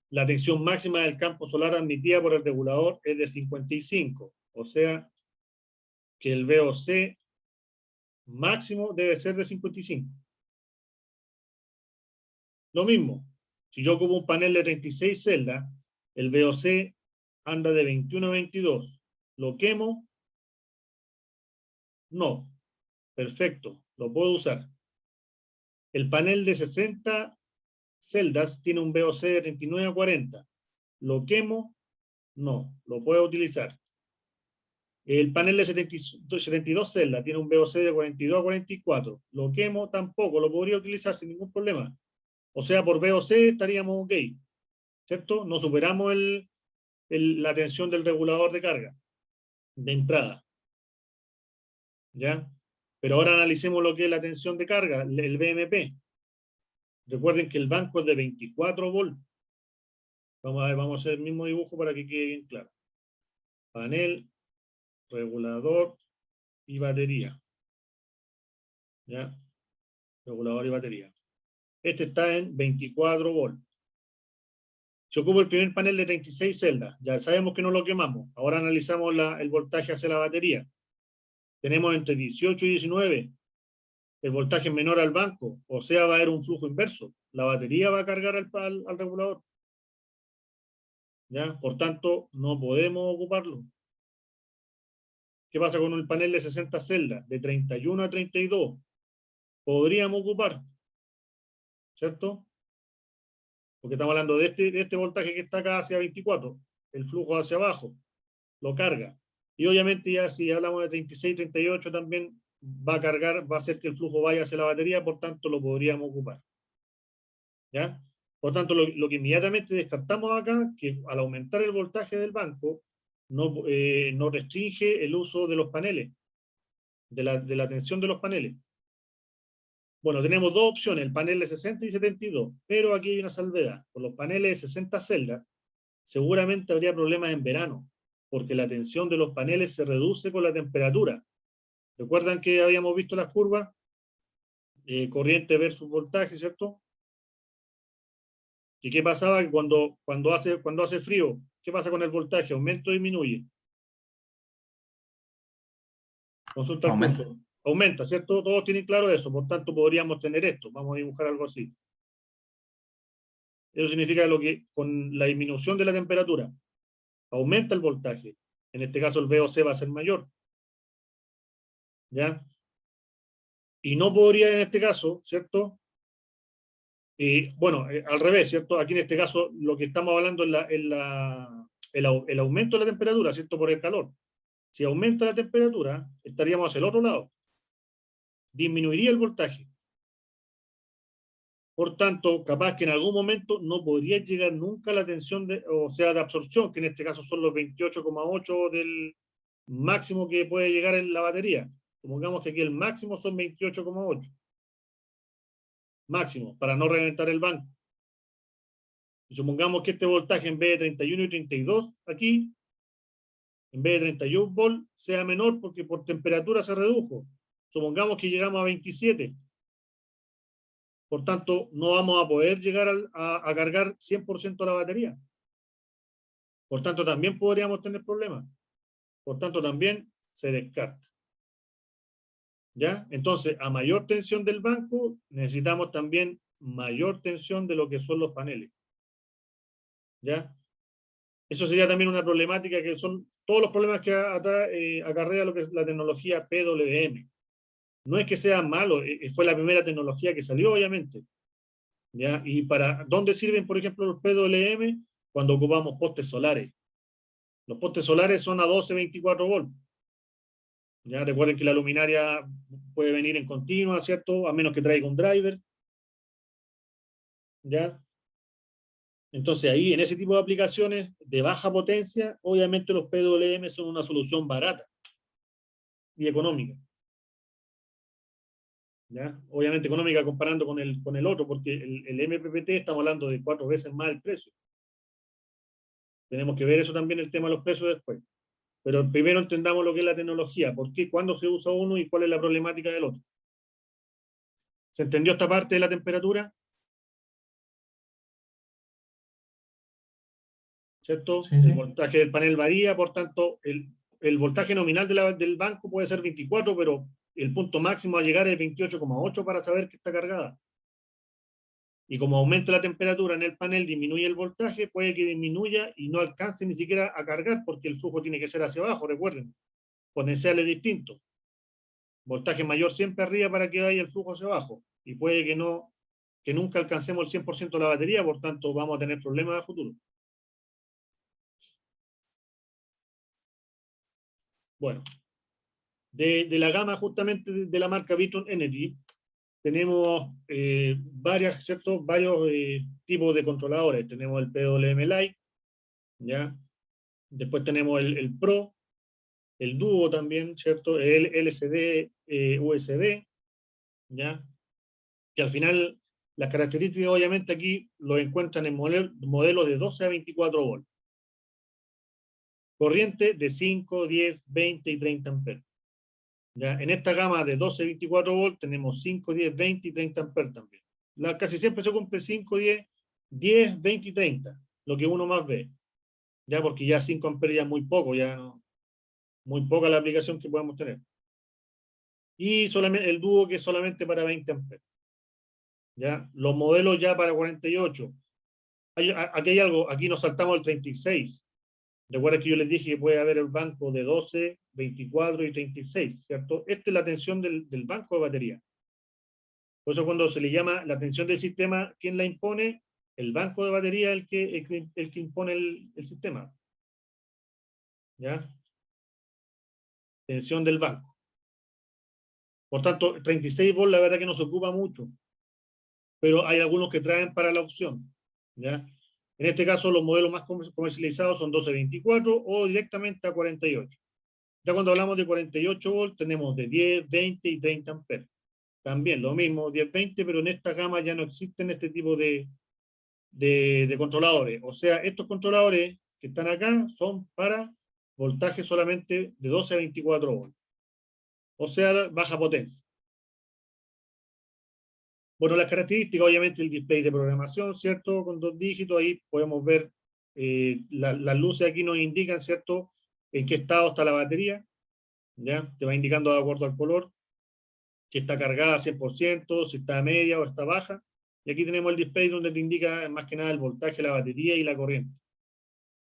la tensión máxima del campo solar admitida por el regulador es de 55. O sea, que el VOC máximo debe ser de 55. Lo mismo, si yo ocupo un panel de 36 celdas, el VOC anda de 21 a 22. ¿Lo quemo? No. Perfecto, lo puedo usar. El panel de 60 celdas tiene un VOC de 39 a 40. ¿Lo quemo? No, lo puedo utilizar. El panel de 72 celdas tiene un VOC de 42 a 44. ¿Lo quemo? Tampoco, lo podría utilizar sin ningún problema. O sea, por VOC estaríamos ok, ¿cierto? No superamos la tensión del regulador de carga de entrada. ¿Ya? Pero ahora analicemos lo que es la tensión de carga, el BMP. Recuerden que el banco es de 24 volts. Vamos a hacer el mismo dibujo para que quede bien claro. Panel, regulador y batería. ¿Ya? Regulador y batería. Este está en 24 volts. Se ocupa el primer panel de 36 celdas. Ya sabemos que no lo quemamos. Ahora analizamos el voltaje hacia la batería. Tenemos entre 18 y 19. El voltaje es menor al banco. O sea, va a haber un flujo inverso. La batería va a cargar al regulador. ¿Ya? Por tanto, no podemos ocuparlo. ¿Qué pasa con el panel de 60 celdas? De 31 a 32. Podríamos ocupar. ¿Cierto? Porque estamos hablando de este voltaje que está acá hacia 24. El flujo hacia abajo. Lo carga. Y obviamente ya si hablamos de 36, 38 también va a cargar, va a hacer que el flujo vaya hacia la batería, por tanto lo podríamos ocupar. ¿Ya? Por tanto, lo que inmediatamente descartamos acá, que al aumentar el voltaje del banco, no restringe el uso de los paneles, de la tensión de los paneles. Bueno, tenemos dos opciones, el panel de 60 y 72, pero aquí hay una salvedad. Con los paneles de 60 celdas, seguramente habría problemas en verano, porque la tensión de los paneles se reduce con la temperatura. ¿Recuerdan que habíamos visto las curvas? Corriente versus voltaje, ¿cierto? ¿Y qué pasaba cuando hace frío? ¿Qué pasa con el voltaje? ¿Aumenta o disminuye? Consulta el curso. Aumenta, ¿cierto? Todos tienen claro eso, por tanto podríamos tener esto. Vamos a dibujar algo así. Eso significa que con la disminución de la temperatura aumenta el voltaje. En este caso el VOC va a ser mayor. ¿Ya? Y no podría en este caso, ¿cierto? Bueno, al revés, ¿cierto? Aquí en este caso lo que estamos hablando es el aumento de la temperatura, ¿cierto? Por el calor. Si aumenta la temperatura, estaríamos hacia el otro lado. Disminuiría el voltaje. Por tanto, capaz que en algún momento no podría llegar nunca a la tensión de absorción, que en este caso son los 28,8 del máximo que puede llegar en la batería. Supongamos que aquí el máximo son 28,8. Máximo, para no reventar el banco. Y supongamos que este voltaje en vez de 31 y 32 aquí, en vez de 31 volts, sea menor porque por temperatura se redujo. Supongamos que llegamos a 27. Por tanto, no vamos a poder llegar a cargar 100% la batería. Por tanto, también podríamos tener problemas. Por tanto, también se descarta. ¿Ya? Entonces, a mayor tensión del banco, necesitamos también mayor tensión de lo que son los paneles. ¿Ya? Eso sería también una problemática que son todos los problemas que acarrea lo que es la tecnología PWM. No es que sea malo, fue la primera tecnología que salió, obviamente. ¿Ya? ¿Y para dónde sirven, por ejemplo, los PWM? Cuando ocupamos postes solares. Los postes solares son a 12, 24 volts. ¿Ya? Recuerden que la luminaria puede venir en continua, ¿cierto? A menos que traiga un driver. ¿Ya? Entonces ahí, en ese tipo de aplicaciones de baja potencia, obviamente los PWM son una solución barata y económica. ¿Ya? Obviamente económica comparando con el otro, porque el MPPT estamos hablando de 4 veces más el precio. Tenemos que ver eso también, el tema de los precios después. Pero primero entendamos lo que es la tecnología, por qué, cuándo se usa uno y cuál es la problemática del otro. ¿Se entendió esta parte de la temperatura? ¿cierto? Sí, El sí. voltaje del panel varía, por tanto, el voltaje nominal del banco puede ser 24, pero el punto máximo a llegar es 28,8 para saber que está cargada. Y como aumenta la temperatura en el panel, disminuye el voltaje, puede que disminuya y no alcance ni siquiera a cargar, porque el flujo tiene que ser hacia abajo, recuerden. Potenciales distintos. Voltaje mayor siempre arriba para que vaya el flujo hacia abajo. Y puede que nunca alcancemos el 100% de la batería, por tanto vamos a tener problemas a futuro. Bueno, de la gama justamente de la marca Vitron Energy, tenemos varios tipos de controladores. Tenemos el PWM Lite, ¿ya? Después tenemos el Pro, el Duo también, ¿cierto? El LCD USB, ¿ya? Que al final las características obviamente aquí lo encuentran en modelos de 12 a 24 volts. Corriente de 5, 10, 20 y 30 amperes. ¿Ya? En esta gama de 12 a 24 volts tenemos 5, 10, 20 y 30 amperes también. Casi siempre se cumple 5, 10, 20 y 30, lo que uno más ve. Ya porque ya 5 amperes ya es muy poco, ya no, muy poca la aplicación que podemos tener. Y solamente el Duo que es solamente para 20 amperes. ¿Ya? Los modelos ya para 48. Aquí hay algo, aquí nos saltamos el 36. Recuerda que yo les dije que puede haber el banco de 12, 24 y 36, ¿cierto? Esta es la tensión del banco de batería. Por eso cuando se le llama la tensión del sistema, ¿quién la impone? El banco de batería es el que impone el sistema. ¿Ya? Tensión del banco. Por tanto, 36 volts la verdad que no se ocupa mucho, pero hay algunos que traen para la opción. ¿Ya? En este caso, los modelos más comercializados son 12-24 o directamente a 48. Ya cuando hablamos de 48 volts, tenemos de 10, 20 y 30 amperes. También lo mismo, 10, 20, pero en esta gama ya no existen este tipo de controladores. O sea, estos controladores que están acá son para voltaje solamente de 12 a 24 volts. O sea, baja potencia. Bueno, las características, obviamente el display de programación, ¿cierto? Con 2 dígitos, ahí podemos ver las luces aquí nos indican, ¿cierto? En qué estado está la batería, ¿ya? Te va indicando de acuerdo al color, si está cargada 100%, si está media o está baja. Y aquí tenemos el display donde te indica más que nada el voltaje, la batería y la corriente.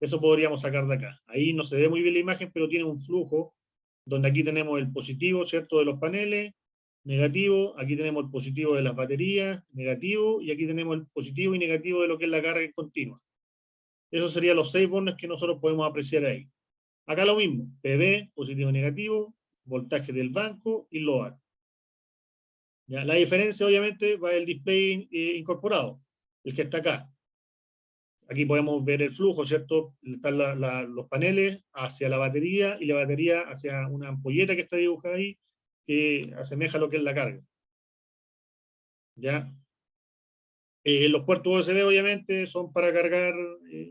Eso podríamos sacar de acá. Ahí no se ve muy bien la imagen, pero tiene un flujo donde aquí tenemos el positivo, ¿cierto? De los paneles, negativo, aquí tenemos el positivo de las baterías, negativo, y aquí tenemos el positivo y negativo de lo que es la carga continua. Esos serían los 6 volts que nosotros podemos apreciar ahí. Acá lo mismo, PV, positivo y negativo, voltaje del banco y load. ¿Ya? La diferencia obviamente va el display incorporado, el que está acá. Aquí podemos ver el flujo, ¿cierto? Están los paneles hacia la batería y la batería hacia una ampolleta que está dibujada ahí, que asemeja lo que es la carga. ¿Ya? Los puertos USB obviamente son para cargar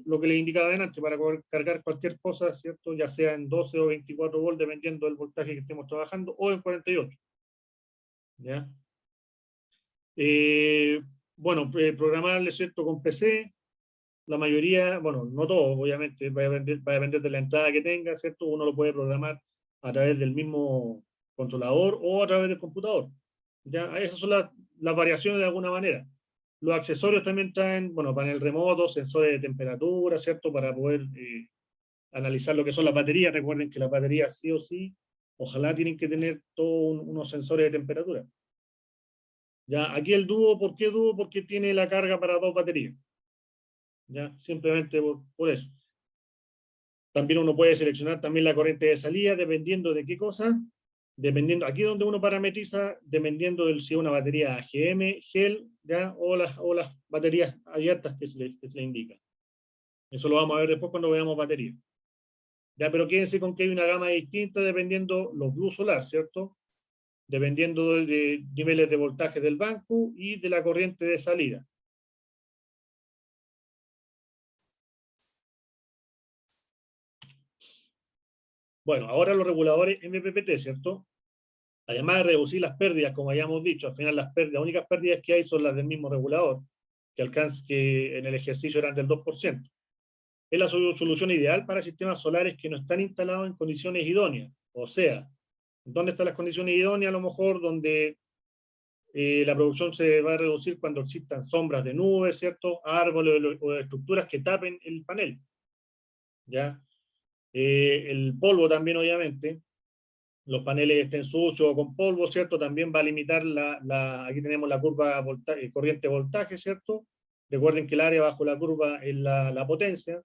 lo que les indicaba delante, para cargar cualquier cosa, ¿cierto? Ya sea en 12 o 24 volts, dependiendo del voltaje que estemos trabajando, o en 48. ¿Ya? Bueno, programable, ¿cierto? Con PC, la mayoría, bueno, no todo, obviamente, va a depender de la entrada que tenga, ¿cierto? Uno lo puede programar a través del mismo controlador o a través del computador. ¿Ya? Esas son las variaciones de alguna manera. Los accesorios también traen, bueno, panel remoto, sensores de temperatura, ¿cierto? Para poder analizar lo que son las baterías. Recuerden que las baterías sí o sí, ojalá tienen que tener todos unos sensores de temperatura. Ya, aquí el Duo, ¿por qué Duo? Porque tiene la carga para 2 baterías. Ya, simplemente por eso. También uno puede seleccionar también la corriente de salida, dependiendo de qué cosa. Dependiendo, aquí donde uno parametriza, dependiendo de si es una batería AGM, GEL, ¿ya? O las baterías abiertas que se le indica. Eso lo vamos a ver después cuando veamos baterías. Ya, pero quédense con que hay una gama distinta dependiendo los Blue Solar, ¿cierto? Dependiendo de niveles de voltaje del banco y de la corriente de salida. Bueno, ahora los reguladores MPPT, ¿cierto? Además de reducir las pérdidas, como hayamos dicho, al final las únicas pérdidas que hay son las del mismo regulador, que en el ejercicio eran del 2%. es la solución ideal para sistemas solares que no están instalados en condiciones idóneas. O sea, ¿dónde están las condiciones idóneas? A lo mejor donde la producción se va a reducir cuando existan sombras de nubes, ¿cierto? Árboles o estructuras que tapen el panel. ¿Ya? El polvo también, obviamente. Los paneles estén sucios o con polvo, ¿cierto? También va a limitar aquí tenemos la curva corriente voltaje, ¿cierto? Recuerden que el área bajo la curva es la potencia.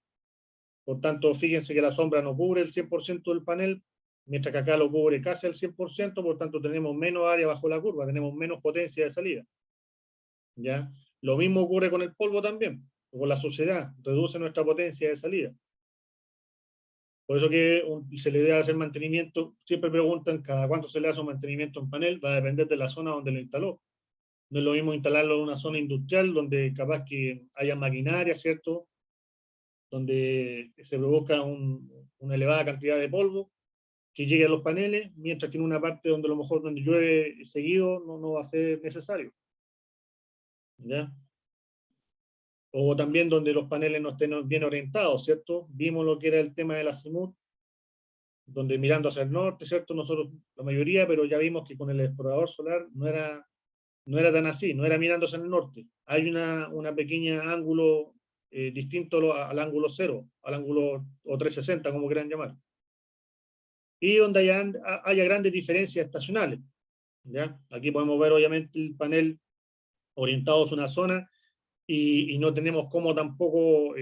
Por tanto, fíjense que la sombra no cubre el 100% del panel, mientras que acá lo cubre casi el 100%, por tanto tenemos menos área bajo la curva, tenemos menos potencia de salida. ¿Ya? Lo mismo ocurre con el polvo también, con la suciedad, reduce nuestra potencia de salida. Por eso que se le debe hacer mantenimiento, siempre preguntan cada cuánto se le hace un mantenimiento a un panel, va a depender de la zona donde lo instaló. No es lo mismo instalarlo en una zona industrial, donde capaz que haya maquinaria, ¿cierto? Donde se provoca una elevada cantidad de polvo que llegue a los paneles, mientras que en una parte donde a lo mejor donde llueve seguido no va a ser necesario. ¿Ya? O también donde los paneles no estén bien orientados, ¿cierto? Vimos lo que era el tema del azimut, donde mirando hacia el norte, ¿cierto? Nosotros, la mayoría, pero ya vimos que con el explorador solar no era tan así, no era mirando hacia el norte. Hay una pequeña ángulo distinto al ángulo cero, al ángulo o 360, como quieran llamar. Y donde haya grandes diferencias estacionales. ¿Ya? Aquí podemos ver obviamente el panel orientado hacia una zona y no tenemos cómo tampoco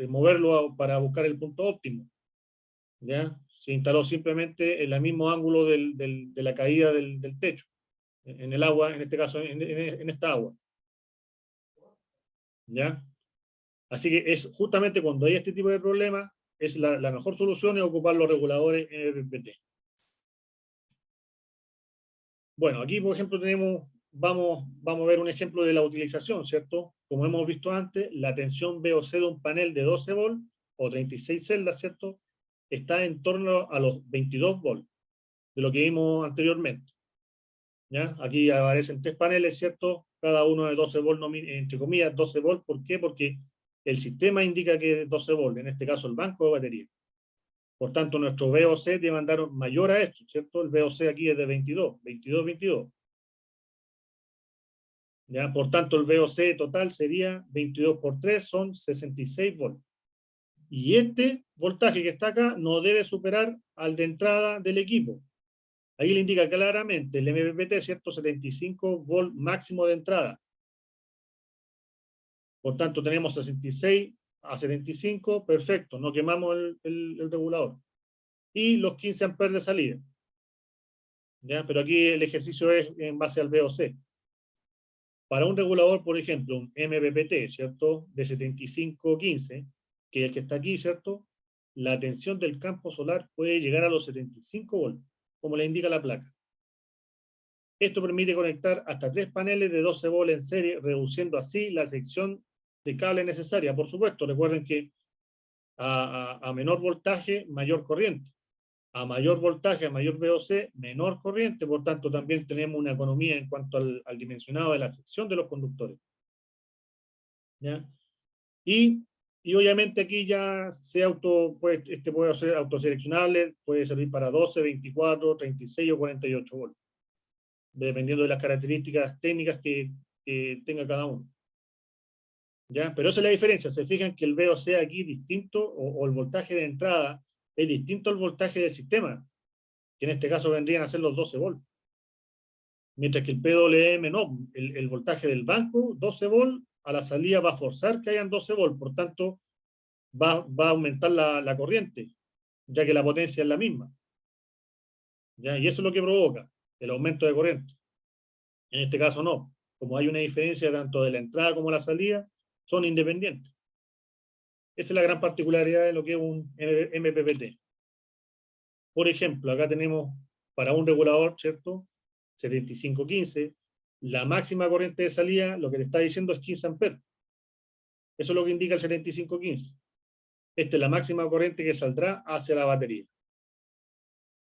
moverlo para buscar el punto óptimo. ¿Ya? Se instaló simplemente en el mismo ángulo de la caída del techo, en el agua, en este caso en esta agua. ¿Ya? Así que es justamente cuando hay este tipo de problemas, es la mejor solución es ocupar los reguladores MPPT. Bueno, aquí por ejemplo vamos a ver un ejemplo de la utilización, ¿cierto? Como hemos visto antes, la tensión VOC de un panel de 12 volts o 36 celdas, ¿cierto? Está en torno a los 22 volts, de lo que vimos anteriormente. ¿Ya? Aquí aparecen 3 paneles, ¿cierto? Cada uno de 12 volts, entre comillas, 12 volts. ¿Por qué? Porque el sistema indica que es 12 volts, en este caso el banco de batería. Por tanto, nuestro VOC debe andar mayor a esto, ¿cierto? El VOC aquí es de 22. ¿Ya? Por tanto, el VOC total sería 22 por 3, son 66 volts. Y este voltaje que está acá no debe superar al de entrada del equipo. Ahí le indica claramente el MPPT, ¿cierto? 75 volts máximo de entrada. Por tanto, tenemos 66 a 75, perfecto, no quemamos el regulador. Y los 15 amperes de salida. ¿Ya? Pero aquí el ejercicio es en base al VOC. Para un regulador, por ejemplo, un MPPT, ¿cierto? De 75-15, que es el que está aquí, ¿cierto? La tensión del campo solar puede llegar a los 75 volts, como le indica la placa. Esto permite conectar hasta 3 paneles de 12 volts en serie, reduciendo así la sección de cable necesaria. Por supuesto, recuerden que a menor voltaje, mayor corriente. A mayor voltaje, a mayor VOC, menor corriente, por tanto también tenemos una economía en cuanto al dimensionado de la sección de los conductores. ¿Ya? Y obviamente aquí ya este puede ser autoseleccionable, puede servir para 12, 24, 36 o 48 volts, dependiendo de las características técnicas que tenga cada uno. ¿Ya? Pero esa es la diferencia, se fijan que el VOC aquí es distinto, o el voltaje de entrada es distinto al voltaje del sistema, que en este caso vendrían a ser los 12 volts. Mientras que el PWM no, el voltaje del banco, 12 volts, a la salida va a forzar que hayan 12 volts, por tanto va a aumentar la corriente, ya que la potencia es la misma. ¿Ya? Y eso es lo que provoca el aumento de corriente. En este caso no, como hay una diferencia tanto de la entrada como la salida, son independientes. Esa es la gran particularidad de lo que es un MPPT. Por ejemplo, acá tenemos para un regulador, ¿cierto? 75-15, la máxima corriente de salida, lo que le está diciendo es 15 amperes. Eso es lo que indica el 75-15. Esta es la máxima corriente que saldrá hacia la batería.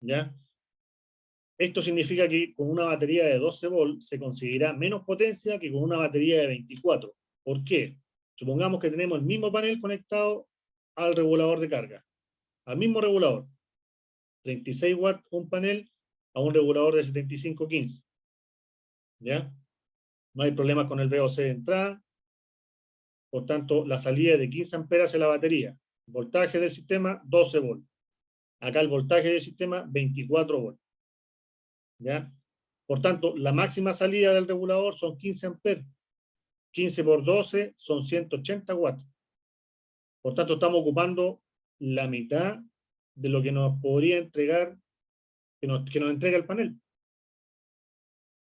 ¿Ya? Esto significa que con una batería de 12 volts se conseguirá menos potencia que con una batería de 24. ¿Por qué? Supongamos que tenemos el mismo panel conectado al regulador de carga, al mismo regulador. 36 watts un panel a un regulador de 7515. ¿Ya? No hay problemas con el VOC de entrada. Por tanto, la salida de 15 amperes en la batería. Voltaje del sistema, 12 volts. Acá el voltaje del sistema, 24 volts. ¿Ya? Por tanto, la máxima salida del regulador son 15 amperes. 15 por 12 son 180 watts. Por tanto, estamos ocupando la mitad de lo que nos podría entregar, que nos entrega el panel.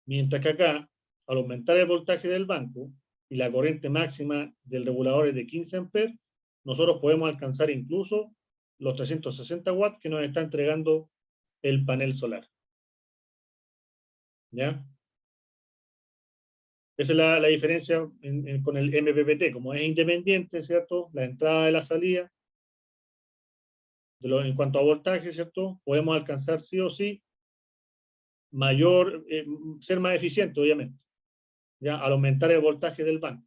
Mientras que acá, al aumentar el voltaje del banco y la corriente máxima del regulador es de 15 amperes, nosotros podemos alcanzar incluso los 360 watts que nos está entregando el panel solar. ¿Ya? Esa es la diferencia con el MPPT. Como es independiente, ¿cierto? La entrada y la salida, en cuanto a voltaje, ¿cierto? Podemos alcanzar sí o sí mayor, ser más eficiente, obviamente, ¿ya? Al aumentar el voltaje del banco.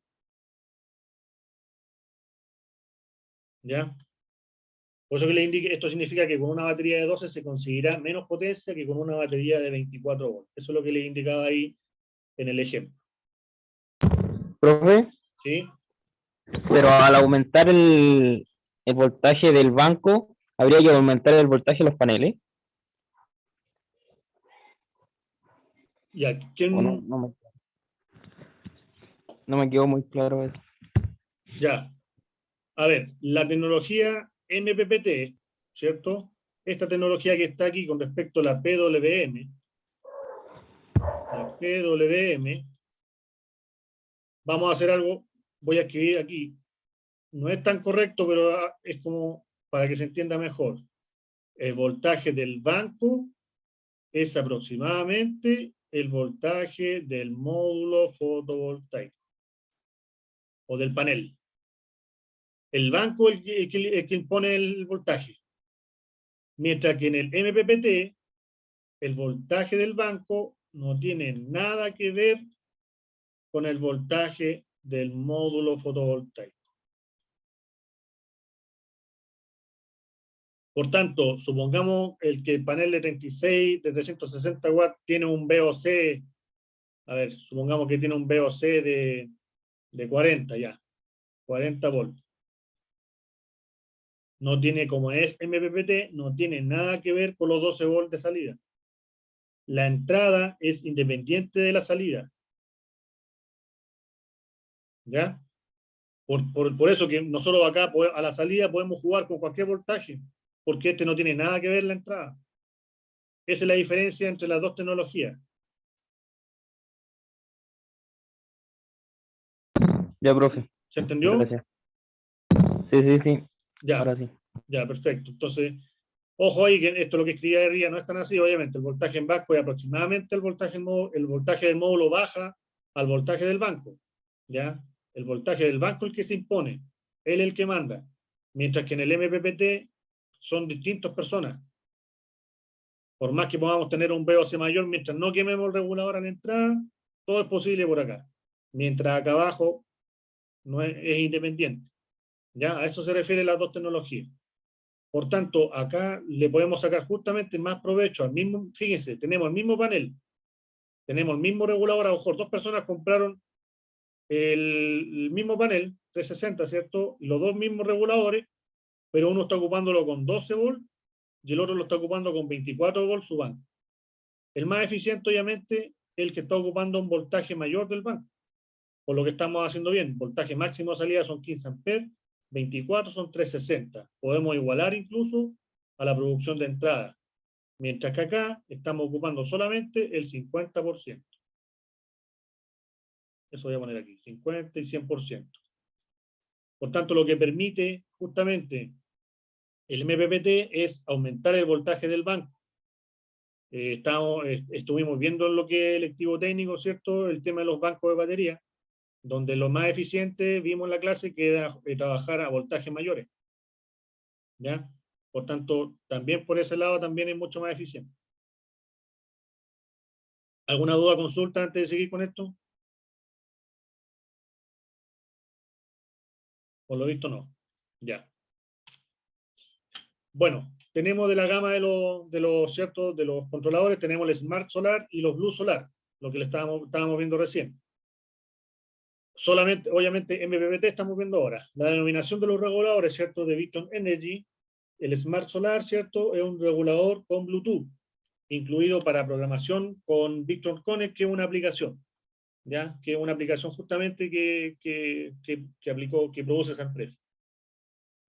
¿Ya? Por eso que le indique, esto significa que con una batería de 12 se conseguirá menos potencia que con una batería de 24 volts. Eso es lo que le indicaba ahí en el ejemplo. Profe, ¿Sí? pero al aumentar el voltaje del banco, habría que aumentar el voltaje de los paneles. Ya, ¿O no? No me quedó muy claro eso. Ya. A ver, la tecnología MPPT, ¿cierto? Esta tecnología que está aquí con respecto a la PWM, vamos a hacer algo, voy a escribir aquí, no es tan correcto, pero es como para que se entienda mejor. El voltaje del banco es aproximadamente el voltaje del módulo fotovoltaico o del panel. El banco es el que impone el voltaje. Mientras que en el MPPT, el voltaje del banco no tiene nada que ver con el voltaje del módulo fotovoltaico. Por tanto, supongamos que el panel de 36, de 360 watts tiene un VOC, a ver, supongamos que tiene un VOC de 40 ya, 40 volts. No tiene, como es MPPT, no tiene nada que ver con los 12 volts de salida. La entrada es independiente de la salida. ¿Ya? Por eso que nosotros acá a la salida podemos jugar con cualquier voltaje, porque este no tiene nada que ver la entrada. Esa es la diferencia entre las dos tecnologías. Ya, profe. ¿Se entendió? Gracias. Sí. Ya, Ahora sí. ya, perfecto. Entonces, ojo ahí que esto lo que escribía de arriba no es tan así, obviamente. El voltaje en banco es aproximadamente el voltaje del módulo baja al voltaje del banco. ¿Ya? El voltaje del banco es el que se impone. Él es el que manda. Mientras que en el MPPT son distintas personas. Por más que podamos tener un VOC mayor, mientras no quememos el regulador a la entrada, todo es posible por acá. Mientras acá abajo no es independiente. ¿Ya? A eso se refieren las dos tecnologías. Por tanto, acá le podemos sacar justamente más provecho al mismo, fíjense, tenemos el mismo panel, tenemos el mismo regulador, a lo mejor dos personas compraron el mismo panel, 360, ¿cierto? Los dos mismos reguladores, pero uno está ocupándolo con 12 volts y el otro lo está ocupando con 24 volts su banco. El más eficiente, obviamente, es el que está ocupando un voltaje mayor del banco. Por lo que estamos haciendo bien, voltaje máximo de salida son 15 amperes, 24 son 360. Podemos igualar incluso a la producción de entrada. Mientras que acá estamos ocupando solamente el 50%. Eso voy a poner aquí, 50 y 100%. Por tanto, lo que permite justamente el MPPT es aumentar el voltaje del banco. Estuvimos viendo en lo que es electivo técnico, ¿cierto? El tema de los bancos de batería, donde lo más eficiente vimos en la clase que era trabajar a voltajes mayores. ¿Ya? Por tanto, también por ese lado también es mucho más eficiente. ¿Alguna duda, consulta antes de seguir con esto? Por lo visto no. Ya. Bueno, tenemos de la gama ¿cierto? De los controladores, tenemos el Smart Solar y los Blue Solar, lo que le estábamos viendo recién. Solamente, obviamente, MPPT estamos viendo ahora. La denominación de los reguladores, ¿cierto? De Victron Energy, el Smart Solar, ¿cierto? Es un regulador con Bluetooth, incluido para programación con Victron Connect, que es una aplicación, ¿ya? Que es una aplicación justamente que produce esa empresa.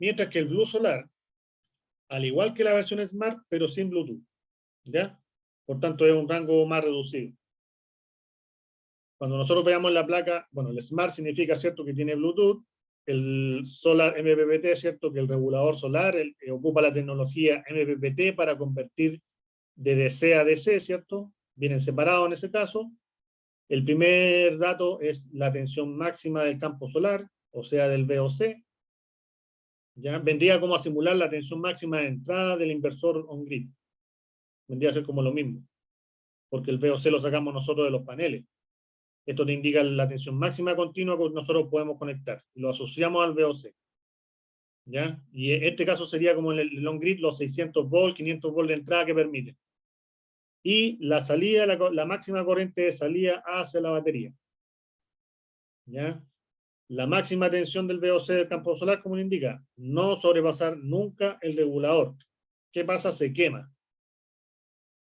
Mientras que el Blue Solar, al igual que la versión Smart, pero sin Bluetooth, ¿ya? Por tanto, es un rango más reducido. Cuando nosotros veamos la placa, bueno, el Smart significa, ¿cierto?, que tiene Bluetooth, el Solar MPPT, ¿cierto?, que el regulador solar ocupa la tecnología MPPT para convertir de DC a DC, ¿cierto? Vienen separados en ese caso. El primer dato es la tensión máxima del campo solar, o sea, del VOC. ¿Ya? Vendría como a simular la tensión máxima de entrada del inversor on-grid. Vendría a ser como lo mismo, porque el VOC lo sacamos nosotros de los paneles. Esto te indica la tensión máxima continua que nosotros podemos conectar. Lo asociamos al VOC. ¿Ya? Y en este caso sería como en el on-grid los 600 volts, 500 volts de entrada que permite. Y la salida, la máxima corriente de salida hacia la batería. ¿Ya? La máxima tensión del VOC del campo solar, como le indica, no sobrepasar nunca el regulador. ¿Qué pasa? Se quema.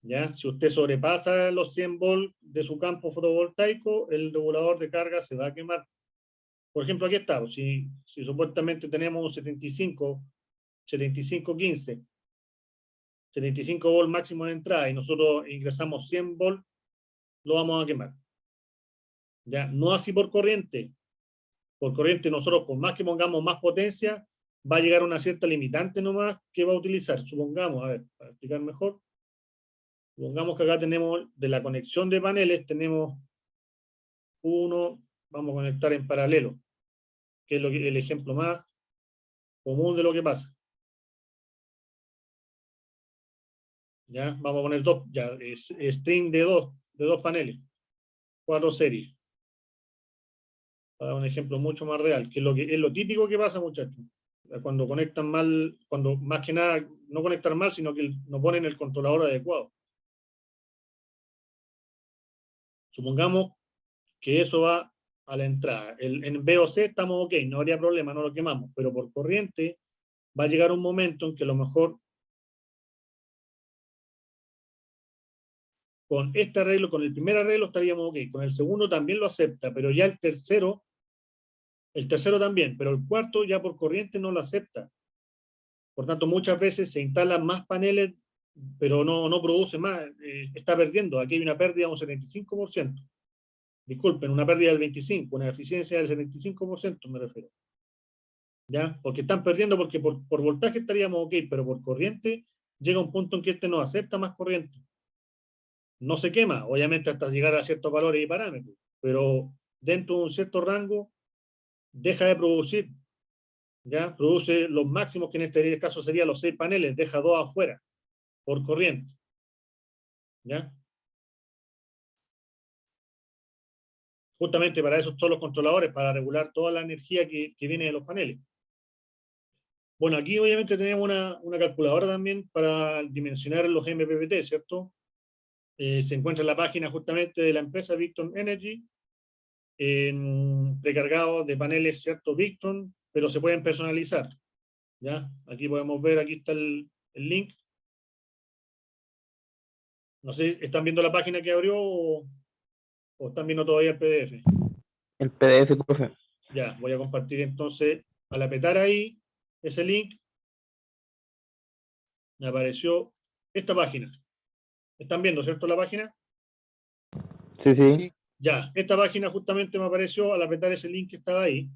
¿Ya? Si usted sobrepasa los 100 volts de su campo fotovoltaico, el regulador de carga se va a quemar. Por ejemplo, aquí está. Si supuestamente tenemos un 75, 15, 75 volts máximo de entrada y nosotros ingresamos 100 volts, lo vamos a quemar. ¿Ya? No así por corriente. Por corriente nosotros, por más que pongamos más potencia, va a llegar a una cierta limitante nomás que va a utilizar. Supongamos, a ver, para explicar mejor, supongamos que acá tenemos, de la conexión de paneles, tenemos uno, vamos a conectar en paralelo, que es el ejemplo más común de lo que pasa. ¿Ya? Vamos a poner dos, ya, string de dos paneles, 4 series. Para dar un ejemplo mucho más real, que es lo típico que pasa, muchachos. Cuando conectan mal, cuando más que nada no conectan mal, sino que no ponen el controlador adecuado. Supongamos que eso va a la entrada. En VOC estamos ok, no habría problema, no lo quemamos, pero por corriente va a llegar un momento en que a lo mejor con este arreglo, con el primer arreglo estaríamos ok, con el segundo también lo acepta, pero ya el tercero también, pero el cuarto ya por corriente no lo acepta. Por tanto, muchas veces se instalan más paneles, pero no produce más, está perdiendo. Aquí hay una pérdida de un 75%. Disculpen, una pérdida del 25%, una eficiencia del 75% me refiero. ¿Ya? Porque están perdiendo porque por voltaje estaríamos ok, pero por corriente llega un punto en que este no acepta más corriente. No se quema, obviamente hasta llegar a ciertos valores y parámetros, pero dentro de un cierto rango deja de producir. ¿Ya? Produce los máximos, que en este caso serían los 6 paneles, deja 2 afuera, por corriente. ¿Ya? Justamente para eso son los controladores, para regular toda la energía que viene de los paneles. Bueno, aquí obviamente tenemos una calculadora también para dimensionar los MPPT, ¿cierto? Se encuentra en la página justamente de la empresa Victron Energy, precargados de paneles, ¿cierto? Victron, pero se pueden personalizar. ¿Ya? Aquí podemos ver, aquí está el link. No sé, ¿están viendo la página que abrió o están viendo todavía el PDF? El PDF, profe. Ya, voy a compartir entonces, al apretar ahí ese link, me apareció esta página. ¿Están viendo, cierto, la página? Sí. Ya, esta página justamente me apareció al apretar ese link que estaba ahí,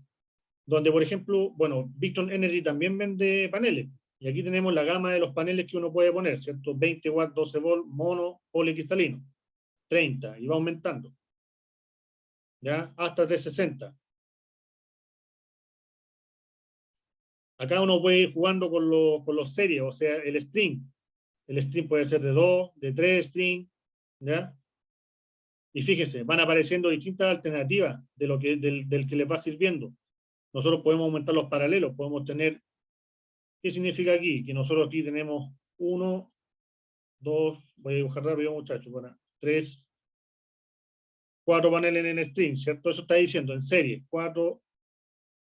donde, por ejemplo, bueno, Victron Energy también vende paneles. Y aquí tenemos la gama de los paneles que uno puede poner, ¿cierto? 20 watts, 12 volts, mono, policristalino. 30, y va aumentando. ¿Ya? Hasta 360. Acá uno puede ir jugando con los series, o sea, el string. El string puede ser de 2, de 3 string, ¿ya? Y fíjense, van apareciendo distintas alternativas de del que les va sirviendo. Nosotros podemos aumentar los paralelos, podemos tener ¿Qué significa aquí? Que nosotros aquí tenemos 1, 2, voy a dibujar rápido, muchachos, para 3, 4 paneles en string, ¿cierto? Eso está diciendo en serie, 4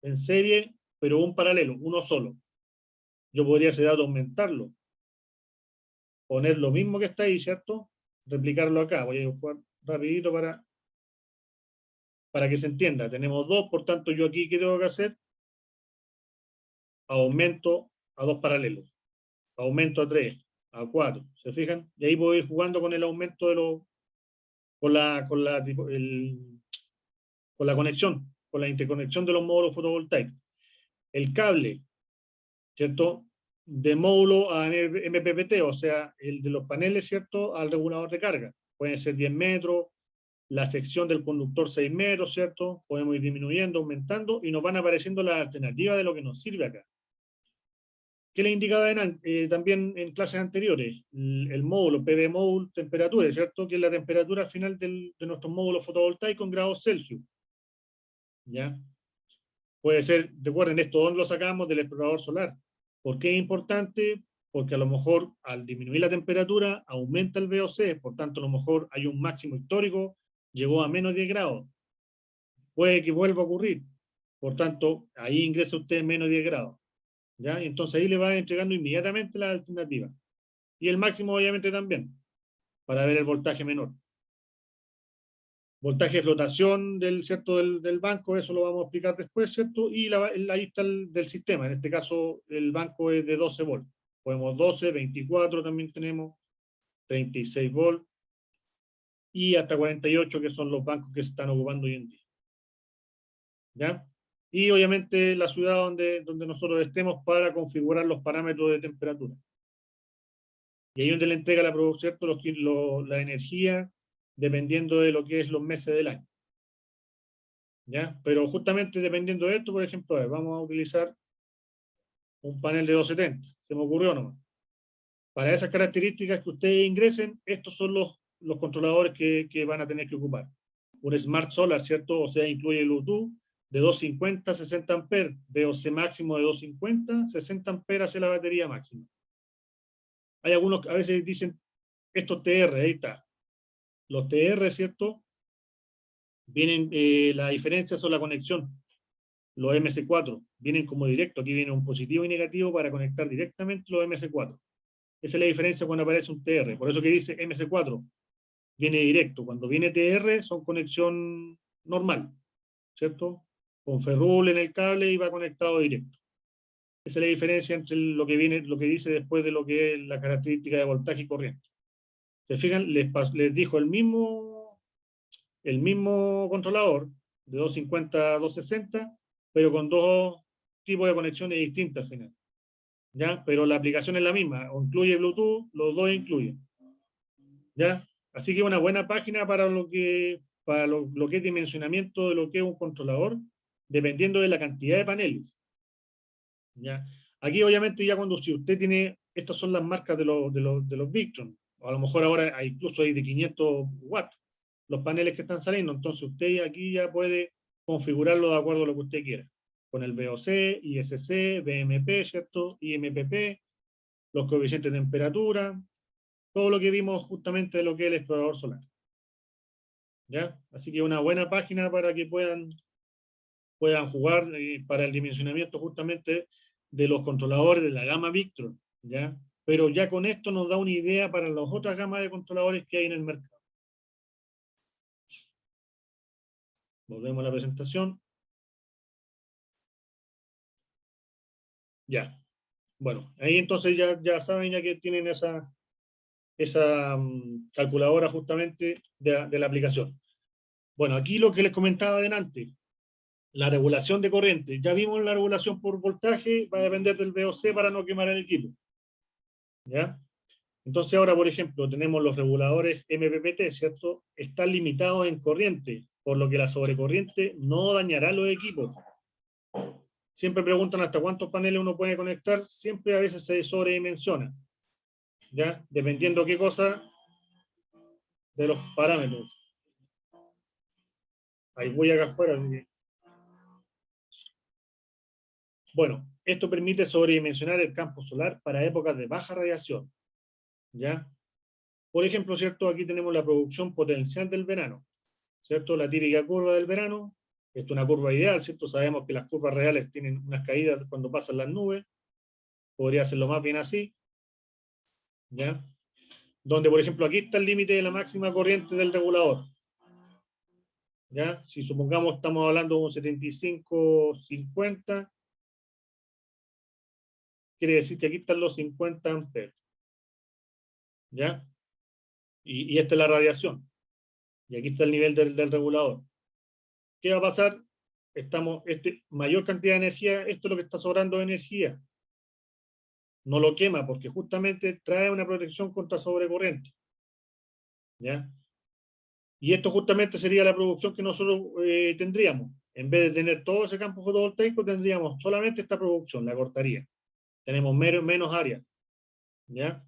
en serie, pero un paralelo, uno solo. Yo podría ese dato aumentarlo, poner lo mismo que está ahí, ¿cierto? Replicarlo acá. Voy a dibujar rapidito para que se entienda. Tenemos 2, por tanto yo aquí, ¿qué tengo que hacer? Aumento a 2 paralelos. Aumento a 3, a 4. ¿Se fijan? Y ahí puedo ir jugando con el aumento de los... con la conexión, con la interconexión de los módulos fotovoltaicos. El cable, ¿cierto? De módulo a MPPT, o sea, el de los paneles, ¿cierto? Al regulador de carga. Pueden ser 10 metros, la sección del conductor 6 metros, ¿cierto? Podemos ir disminuyendo, aumentando, y nos van apareciendo las alternativas de lo que nos sirve acá. ¿Qué le indicaba también en clases anteriores? El módulo, PV módulo, temperatura, ¿cierto? Que es la temperatura final de nuestros módulos fotovoltaicos en grados Celsius. ¿Ya? Puede ser, recuerden, esto ¿dónde lo sacamos? Del explorador solar. ¿Por qué es importante? Porque a lo mejor al disminuir la temperatura aumenta el VOC, por tanto a lo mejor hay un máximo histórico, llegó a menos 10 grados. Puede que vuelva a ocurrir, por tanto ahí ingresa usted menos 10 grados. ¿Ya? Y entonces ahí le va entregando inmediatamente la alternativa. Y el máximo obviamente también, para ver el voltaje menor. Voltaje de flotación ¿cierto? Del banco, eso lo vamos a explicar después, ¿cierto? Y ahí está del sistema, en este caso el banco es de 12 volts. Podemos 12, 24 también tenemos, 36 volts, y hasta 48 que son los bancos que se están ocupando hoy en día. ¿Ya? Y obviamente la ciudad donde nosotros estemos para configurar los parámetros de temperatura. Y ahí donde le entrega la producción, ¿cierto? La energía, dependiendo de lo que es los meses del año. ¿Ya? Pero justamente dependiendo de esto, por ejemplo, a ver, vamos a utilizar un panel de 270. Se me ocurrió nomás. Para esas características que ustedes ingresen, estos son los controladores que van a tener que ocupar. Un Smart Solar, ¿cierto? O sea, incluye Bluetooth de 250 a 60 amperes, VOC máximo de 250, 60 amperes hacia la batería máxima. Hay algunos que a veces dicen, estos TR, ahí está. Los TR, ¿cierto? Vienen, la diferencia son la conexión. Los MC4 vienen como directo, aquí viene un positivo y negativo para conectar directamente los MC4. Esa es la diferencia cuando aparece un TR, por eso que dice MC4, viene directo. Cuando viene TR son conexión normal, ¿cierto? Con ferrule en el cable y va conectado directo. Esa es la diferencia entre lo que dice después de lo que es la característica de voltaje y corriente. ¿Se fijan? Les dijo el mismo controlador de 250 a 260, pero con dos tipos de conexiones distintas al final. ¿Ya? Pero la aplicación es la misma, o incluye Bluetooth, los dos incluyen. ¿Ya? Así que una buena página para lo que es dimensionamiento de lo que es un controlador, dependiendo de la cantidad de paneles. ¿Ya? Aquí obviamente ya cuando si usted tiene, estas son las marcas de los Victron, o a lo mejor ahora incluso hay de 500 watts, los paneles que están saliendo, entonces usted aquí ya puede configurarlo de acuerdo a lo que usted quiera, con el VOC, ISC, BMP, ¿cierto? IMPP, los coeficientes de temperatura, todo lo que vimos justamente de lo que es el explorador solar. ¿Ya? Así que una buena página para que puedan jugar para el dimensionamiento justamente de los controladores de la gama Victron, ¿ya? Pero ya con esto nos da una idea para las otras gamas de controladores que hay en el mercado. Volvemos a la presentación. Ya. Bueno, ahí entonces ya saben ya que tienen esa calculadora justamente de la aplicación. Bueno, aquí lo que les comentaba adelante, la regulación de corriente. Ya vimos la regulación por voltaje, va a depender del VOC para no quemar el equipo. ¿Ya? Entonces ahora, por ejemplo, tenemos los reguladores MPPT, ¿cierto? Están limitados en corriente, por lo que la sobrecorriente no dañará los equipos. Siempre preguntan hasta cuántos paneles uno puede conectar, siempre a veces se sobredimensiona, ¿ya? Dependiendo qué cosa de los parámetros. Ahí voy acá afuera. Bueno, Esto permite sobredimensionar el campo solar para épocas de baja radiación, ¿ya? Por ejemplo, ¿cierto? Aquí tenemos la producción potencial del verano, ¿cierto? La típica curva del verano, esto es una curva ideal, ¿cierto? Sabemos que las curvas reales tienen unas caídas cuando pasan las nubes, podría hacerlo más bien así, ¿ya? Donde, por ejemplo, aquí está el límite de la máxima corriente del regulador, ¿ya? Si supongamos estamos hablando de un 75-50, quiere decir que aquí están los 50 amperes, ¿ya? Y esta es la radiación. Y aquí está el nivel del regulador. ¿Qué va a pasar? Mayor cantidad de energía, esto es lo que está sobrando de energía. No lo quema porque justamente trae una protección contra sobrecorriente, ¿ya? Y esto justamente sería la producción que nosotros tendríamos. En vez de tener todo ese campo fotovoltaico, tendríamos solamente esta producción, la cortaría. Tenemos menos área, ¿ya?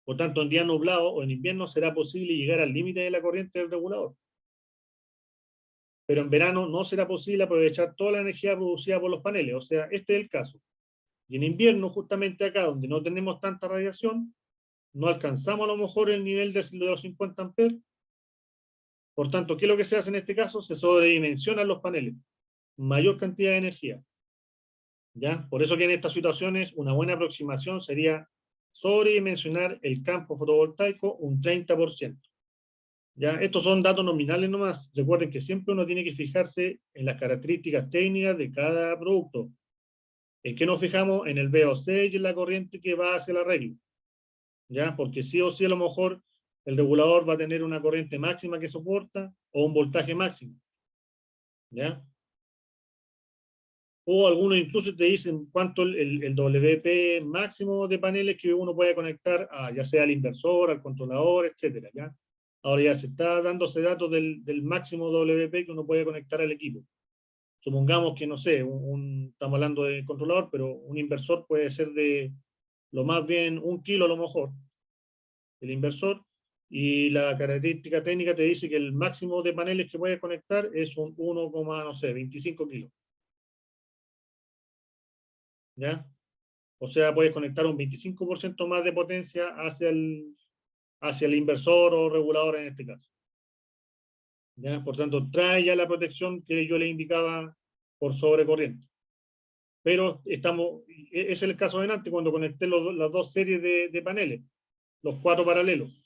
Por tanto, en días nublados o en invierno será posible llegar al límite de la corriente del regulador. Pero en verano no será posible aprovechar toda la energía producida por los paneles. O sea, este es el caso. Y en invierno, justamente acá, donde no tenemos tanta radiación, no alcanzamos a lo mejor el nivel de los 50 amperes. Por tanto, ¿qué es lo que se hace en este caso? Se sobredimensionan los paneles. Mayor cantidad de energía, ¿ya? Por eso que en estas situaciones una buena aproximación sería sobredimensionar el campo fotovoltaico un 30%. ¿Ya? Estos son datos nominales nomás. Recuerden que siempre uno tiene que fijarse en las características técnicas de cada producto. ¿En qué nos fijamos? En el VOC y en la corriente que va hacia el arreglo, ¿ya? Porque sí o sí a lo mejor el regulador va a tener una corriente máxima que soporta o un voltaje máximo, ¿ya? O algunos incluso te dicen cuánto el WP máximo de paneles que uno puede conectar a, ya sea al inversor, al controlador, etcétera, ¿ya? Ahora ya se está dándose datos del máximo WP que uno puede conectar al equipo. Supongamos que, no sé, estamos hablando de controlador, pero un inversor puede ser de lo más bien 1 kilo a lo mejor, el inversor, y la característica técnica te dice que el máximo de paneles que puedes conectar es un 1, no sé, 25 kilos. ¿Ya? O sea, puedes conectar un 25% más de potencia hacia el inversor o regulador en este caso. ¿Ya? Por tanto, trae ya la protección que yo le indicaba por sobrecorriente. Pero ese es el caso adelante cuando conecté las dos series de paneles, los 4 paralelos.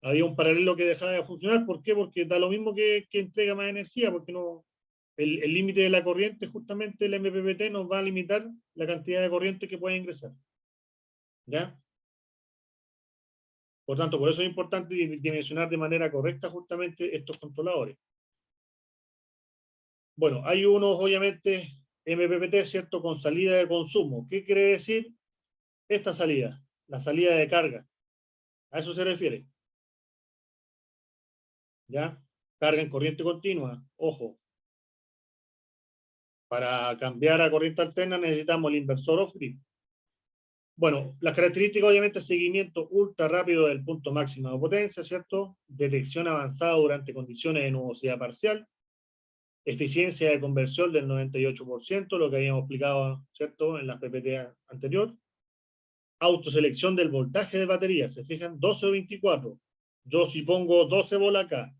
Había un paralelo que dejaba de funcionar. ¿Por qué? Porque da lo mismo que entrega más energía, porque no, el límite de la corriente, justamente el MPPT nos va a limitar la cantidad de corriente que puede ingresar. ¿Ya? Por tanto, por eso es importante dimensionar de manera correcta justamente estos controladores. Bueno, hay unos, obviamente, MPPT, ¿cierto? Con salida de consumo. ¿Qué quiere decir esta salida? La salida de carga. A eso se refiere. ¿Ya? Carga en corriente continua. Ojo. Para cambiar a corriente alterna necesitamos el inversor off-grid. Bueno, las características, obviamente, seguimiento ultra rápido del punto máximo de potencia, ¿cierto? Detección avanzada durante condiciones de nubosidad parcial. Eficiencia de conversión del 98%, lo que habíamos explicado, ¿cierto? En la PPT anterior. Autoselección del voltaje de batería. ¿Se fijan? 12 o 24. Yo si pongo 12 volt acá,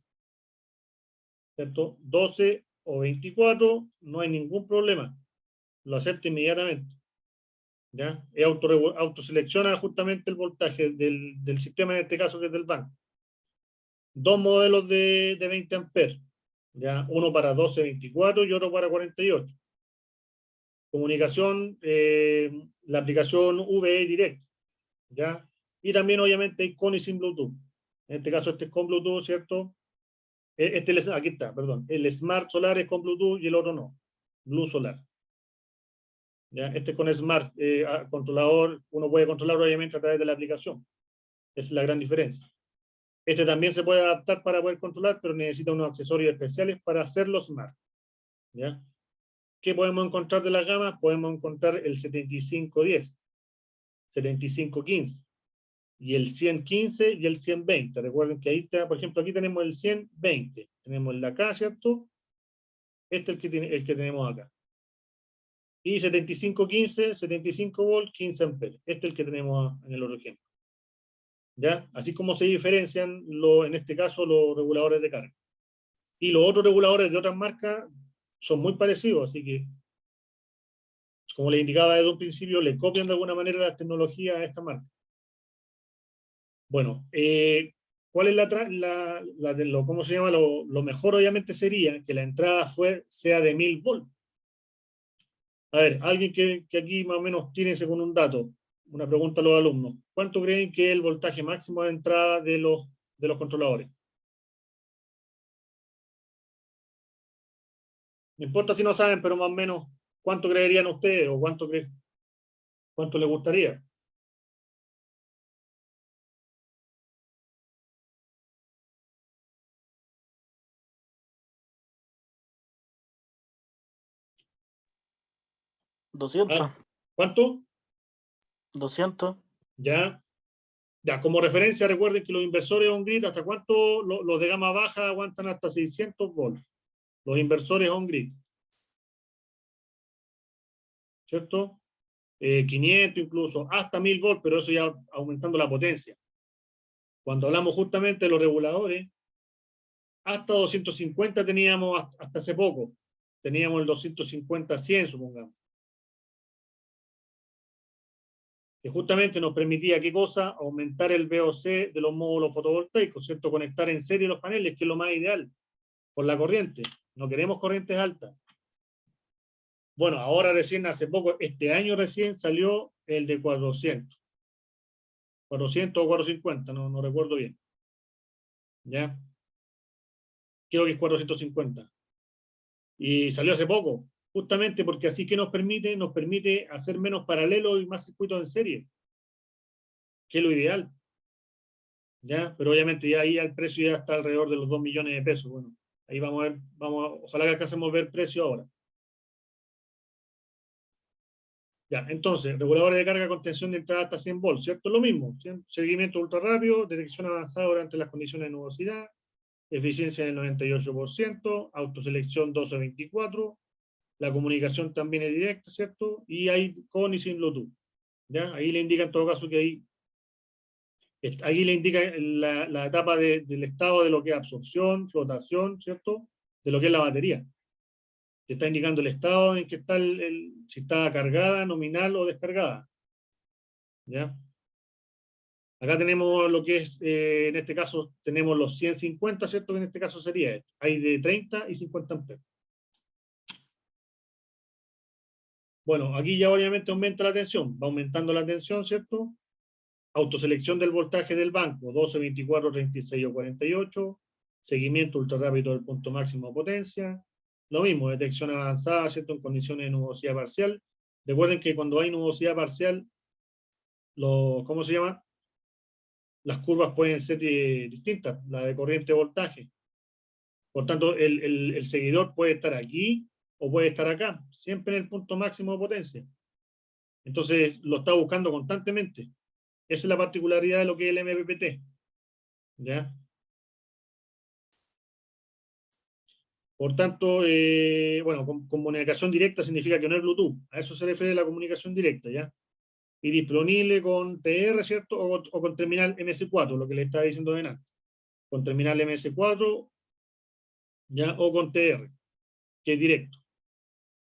¿cierto? 12 o 24, no hay ningún problema. Lo acepto inmediatamente. ¿Ya? Autoselecciona justamente el voltaje del sistema, en este caso que es del banco. Dos modelos de 20 amperes, ¿ya? Uno para 12-24 y otro para 48. Comunicación, la aplicación VE Direct, ¿ya? Y también obviamente hay con y sin Bluetooth. En este caso este es con Bluetooth, ¿cierto? Aquí está, perdón. El Smart Solar es con Bluetooth y el otro no. Blue Solar. ¿Ya? Este con Smart controlador, uno puede controlar obviamente a través de la aplicación. Esa es la gran diferencia. Este también se puede adaptar para poder controlar, pero necesita unos accesorios especiales para hacerlo Smart. ¿Ya? ¿Qué podemos encontrar de las gamas? Podemos encontrar el 7510, 7515, y el 115 y el 120. Recuerden que ahí está, por ejemplo, aquí tenemos el 120. Tenemos el de acá, ¿cierto? Este es el que tenemos acá. y 7515, 75 volt, 15 amperes. Este es el que tenemos en el otro ejemplo. ¿Ya? Así como se diferencian, en este caso, los reguladores de carga. Y los otros reguladores de otras marcas son muy parecidos, así que, como les indicaba desde un principio, le copian de alguna manera las tecnologías a esta marca. Bueno, ¿cuál es cómo se llama? Lo mejor obviamente sería que la entrada sea de 1000 volts. A ver, alguien que aquí más o menos tiene según un dato, una pregunta a los alumnos. ¿Cuánto creen que es el voltaje máximo de entrada de los controladores? No importa si no saben, pero más o menos, ¿cuánto creerían ustedes o cuánto les gustaría? Ah, ¿cuánto? 200. Ya. Ya, como referencia, recuerden que los inversores on-grid, ¿hasta cuánto? Los de gama baja aguantan hasta 600 volts. Los inversores on-grid. ¿Cierto? 500 incluso, hasta 1000 volts, pero eso ya aumentando la potencia. Cuando hablamos justamente de los reguladores, hasta 250 teníamos hasta hace poco. Teníamos el 250-100, supongamos. Que justamente nos permitía, ¿qué cosa? Aumentar el VOC de los módulos fotovoltaicos, ¿cierto? Conectar en serie los paneles, que es lo más ideal, por la corriente. No queremos corrientes altas. Bueno, ahora recién, hace poco, este año recién salió el de 400. 400 o 450, no recuerdo bien. ¿Ya? Creo que es 450. Y salió hace poco, justamente porque así que nos permite hacer menos paralelos y más circuitos en serie, que es lo ideal. ¿Ya? Pero obviamente ya ahí el precio ya está alrededor de los 2 millones de pesos. Bueno, ahí vamos a ver, ojalá que alcancemos a ver el precio ahora. Ya, entonces, reguladores de carga con tensión de entrada hasta 100 volts, ¿cierto? Lo mismo, seguimiento ultra rápido, detección avanzada durante las condiciones de nubosidad, eficiencia del 98%, autoselección 12-24, la comunicación también es directa, ¿cierto? Y hay con y sin Bluetooth, ¿ya? Ahí le indica en todo caso que ahí le indica la etapa del estado de lo que es absorción, flotación, ¿cierto? De lo que es la batería. Te está indicando el estado en que está si está cargada, nominal o descargada. ¿Ya? Acá tenemos lo que es, en este caso, tenemos los 150, ¿cierto? Que en este caso sería esto. Hay de 30 y 50 amperes. Bueno, aquí ya obviamente aumenta la tensión. Va aumentando la tensión, ¿cierto? Autoselección del voltaje del banco, 12, 24, 36 o 48. Seguimiento ultra rápido del punto máximo de potencia. Lo mismo, detección avanzada, ¿cierto? En condiciones de nubosidad parcial. Recuerden que cuando hay nubosidad parcial, ¿cómo se llama? Las curvas pueden ser distintas, la de corriente de voltaje. Por tanto, el seguidor puede estar aquí o puede estar acá, siempre en el punto máximo de potencia. Entonces, lo está buscando constantemente. Esa es la particularidad de lo que es el MPPT. ¿Ya? Por tanto, bueno, comunicación directa significa que no es Bluetooth. A eso se refiere la comunicación directa, ¿ya? Y disponible con TR, ¿cierto? O con terminal MS4, lo que le estaba diciendo de antes. Con terminal MS4, ¿ya? O con TR, que es directo.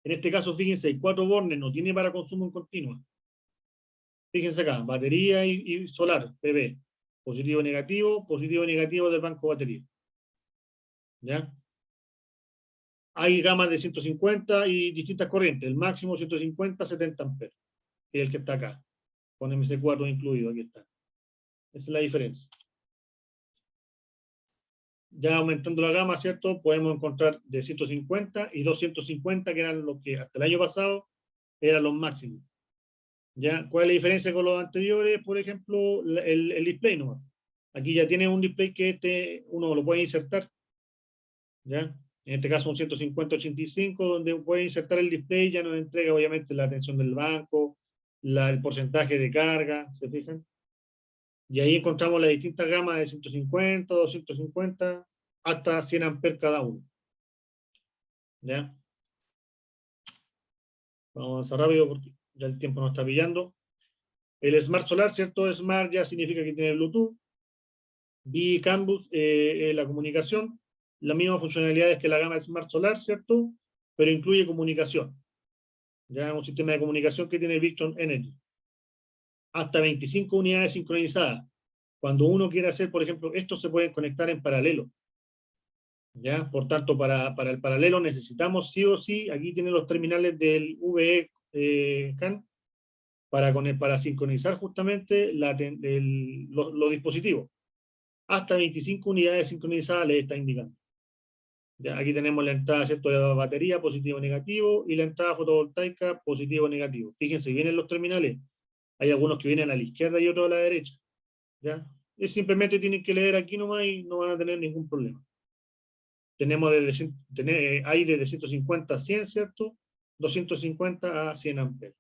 En este caso, fíjense, hay 4 bornes, no tiene para consumo en continua. Fíjense acá, batería y solar, PV. Positivo y negativo del banco batería. ¿Ya? Hay gamas de 150 y distintas corrientes. El máximo 150, 70 amperes. Que es el que está acá. Con MC4 incluido, aquí está. Esa es la diferencia. Ya aumentando la gama, ¿cierto? Podemos encontrar de 150 y 250, que eran los que hasta el año pasado eran los máximos. ¿Ya? ¿Cuál es la diferencia con los anteriores? Por ejemplo, el display nomás. Aquí ya tiene un display que uno lo puede insertar. ¿Ya? En este caso un 150-85, donde puede insertar el display, ya nos entrega obviamente la tensión del banco, el porcentaje de carga, ¿se fijan? Y ahí encontramos las distintas gamas de 150, 250, hasta 100 amperes cada uno. ¿Ya? Vamos a avanzar rápido porque ya el tiempo nos está pillando. El Smart Solar, ¿cierto? Smart ya significa que tiene Bluetooth. B-Campus, la comunicación, las mismas funcionalidades que la gama Smart Solar, ¿cierto? Pero incluye comunicación. Ya un sistema de comunicación que tiene Victron Energy. Hasta 25 unidades sincronizadas. Cuando uno quiere hacer, por ejemplo, esto se puede conectar en paralelo. ¿Ya? Por tanto, para el paralelo necesitamos sí o sí, aquí tienen los terminales del VE CAN para sincronizar justamente los dispositivos. Hasta 25 unidades sincronizadas les está indicando. ¿Ya? Aquí tenemos la entrada, ¿cierto?, de la batería, positivo negativo, y la entrada fotovoltaica, positivo negativo. Fíjense, vienen los terminales. Hay algunos que vienen a la izquierda y otros a la derecha. ¿Ya? Es simplemente tienen que leer aquí nomás y no van a tener ningún problema. Tenemos hay desde 150 a 100, ¿cierto? 250 a 100 amperes.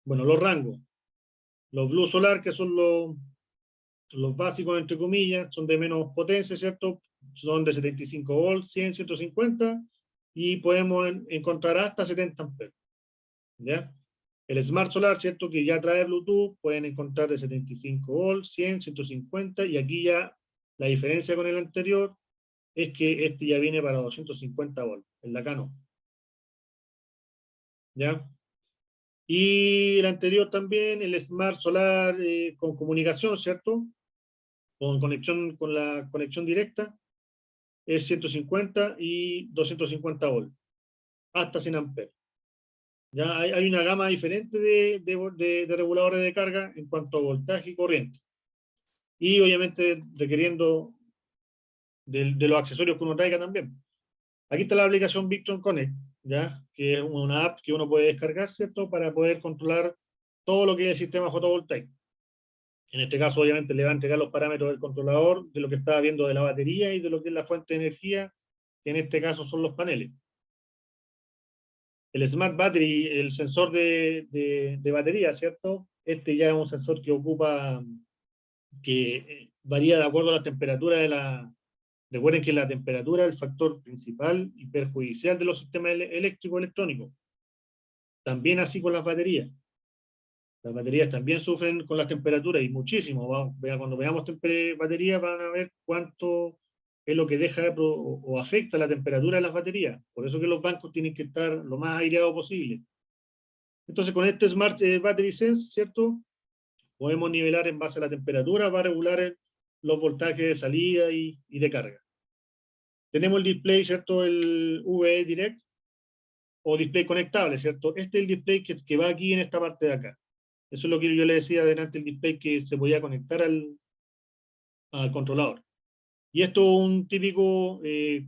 Bueno, los rangos. Los Blue Solar, que son los básicos, entre comillas, son de menos potencia, ¿cierto? Son de 75 volts, 100, 150, y podemos encontrar hasta 70 amperes. ¿Ya? El Smart Solar, ¿cierto?, que ya trae Bluetooth, pueden encontrar de 75 volts, 100, 150, y aquí ya la diferencia con el anterior es que este ya viene para 250 volts, el de acá no. ¿Ya? Y el anterior también, el Smart Solar con comunicación, ¿cierto? Con la conexión directa, es 150 y 250 volts, hasta 100 amperes. Ya hay una gama diferente de reguladores de carga en cuanto a voltaje y corriente. Y obviamente requiriendo de los accesorios que uno traiga también. Aquí está la aplicación Victron Connect, ¿ya? Que es una app que uno puede descargar, ¿cierto?, para poder controlar todo lo que es el sistema fotovoltaico. En este caso, obviamente, le va a entregar los parámetros del controlador, de lo que está viendo de la batería y de lo que es la fuente de energía, que en este caso son los paneles. El Smart Battery, el sensor de batería, ¿cierto? Este ya es un sensor que ocupa, que varía de acuerdo a la temperatura de la... Recuerden que la temperatura es el factor principal y perjudicial de los sistemas eléctricos electrónicos. También así con las baterías. Las baterías también sufren con las temperaturas y muchísimo. Cuando veamos baterías van a ver cuánto es lo que deja o afecta la temperatura de las baterías. Por eso que los bancos tienen que estar lo más aireados posible. Entonces con este Smart Battery Sense, ¿cierto?, podemos nivelar en base a la temperatura para regular los voltajes de salida y de carga. Tenemos el display, ¿cierto?, el VE Direct o display conectable, ¿cierto? Este es el display que va aquí en esta parte de acá. Eso es lo que yo le decía adelante, el display que se podía conectar al controlador. Y esto es un típico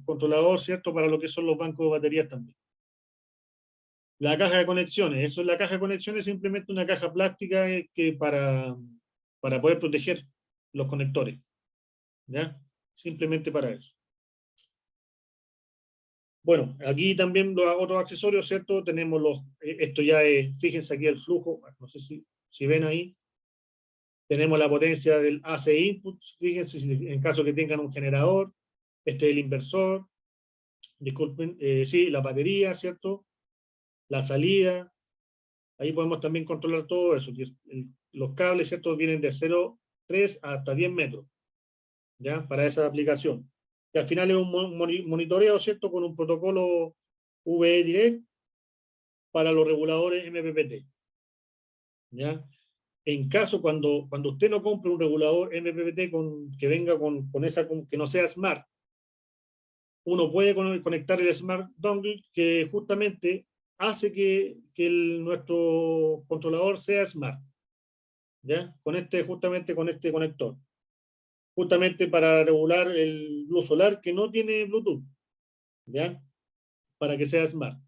controlador, ¿cierto?, para lo que son los bancos de baterías también. La caja de conexiones. Eso es la caja de conexiones, simplemente una caja plástica que para poder proteger los conectores. ¿Ya? Simplemente para eso. Bueno, aquí también los otros accesorios, ¿cierto? Tenemos esto ya es, fíjense aquí el flujo, no sé si ven ahí. Tenemos la potencia del AC input, fíjense en caso que tengan un generador. Este es el inversor. Disculpen, sí, la batería, ¿cierto? La salida. Ahí podemos también controlar todo eso. Los cables, ¿cierto?, vienen de 0,3 hasta 10 metros, ¿ya? Para esa aplicación. Y al final es un monitoreo, ¿cierto?, con un protocolo VE Direct para los reguladores MPPT. ¿Ya? En caso, cuando usted no compre un regulador MPPT que venga que no sea Smart, uno puede conectar el Smart Dongle que justamente hace que nuestro controlador sea Smart. ¿Ya? Justamente con este conector. Justamente para regular el Blue Solar que no tiene Bluetooth. ¿Ya? Para que sea Smart.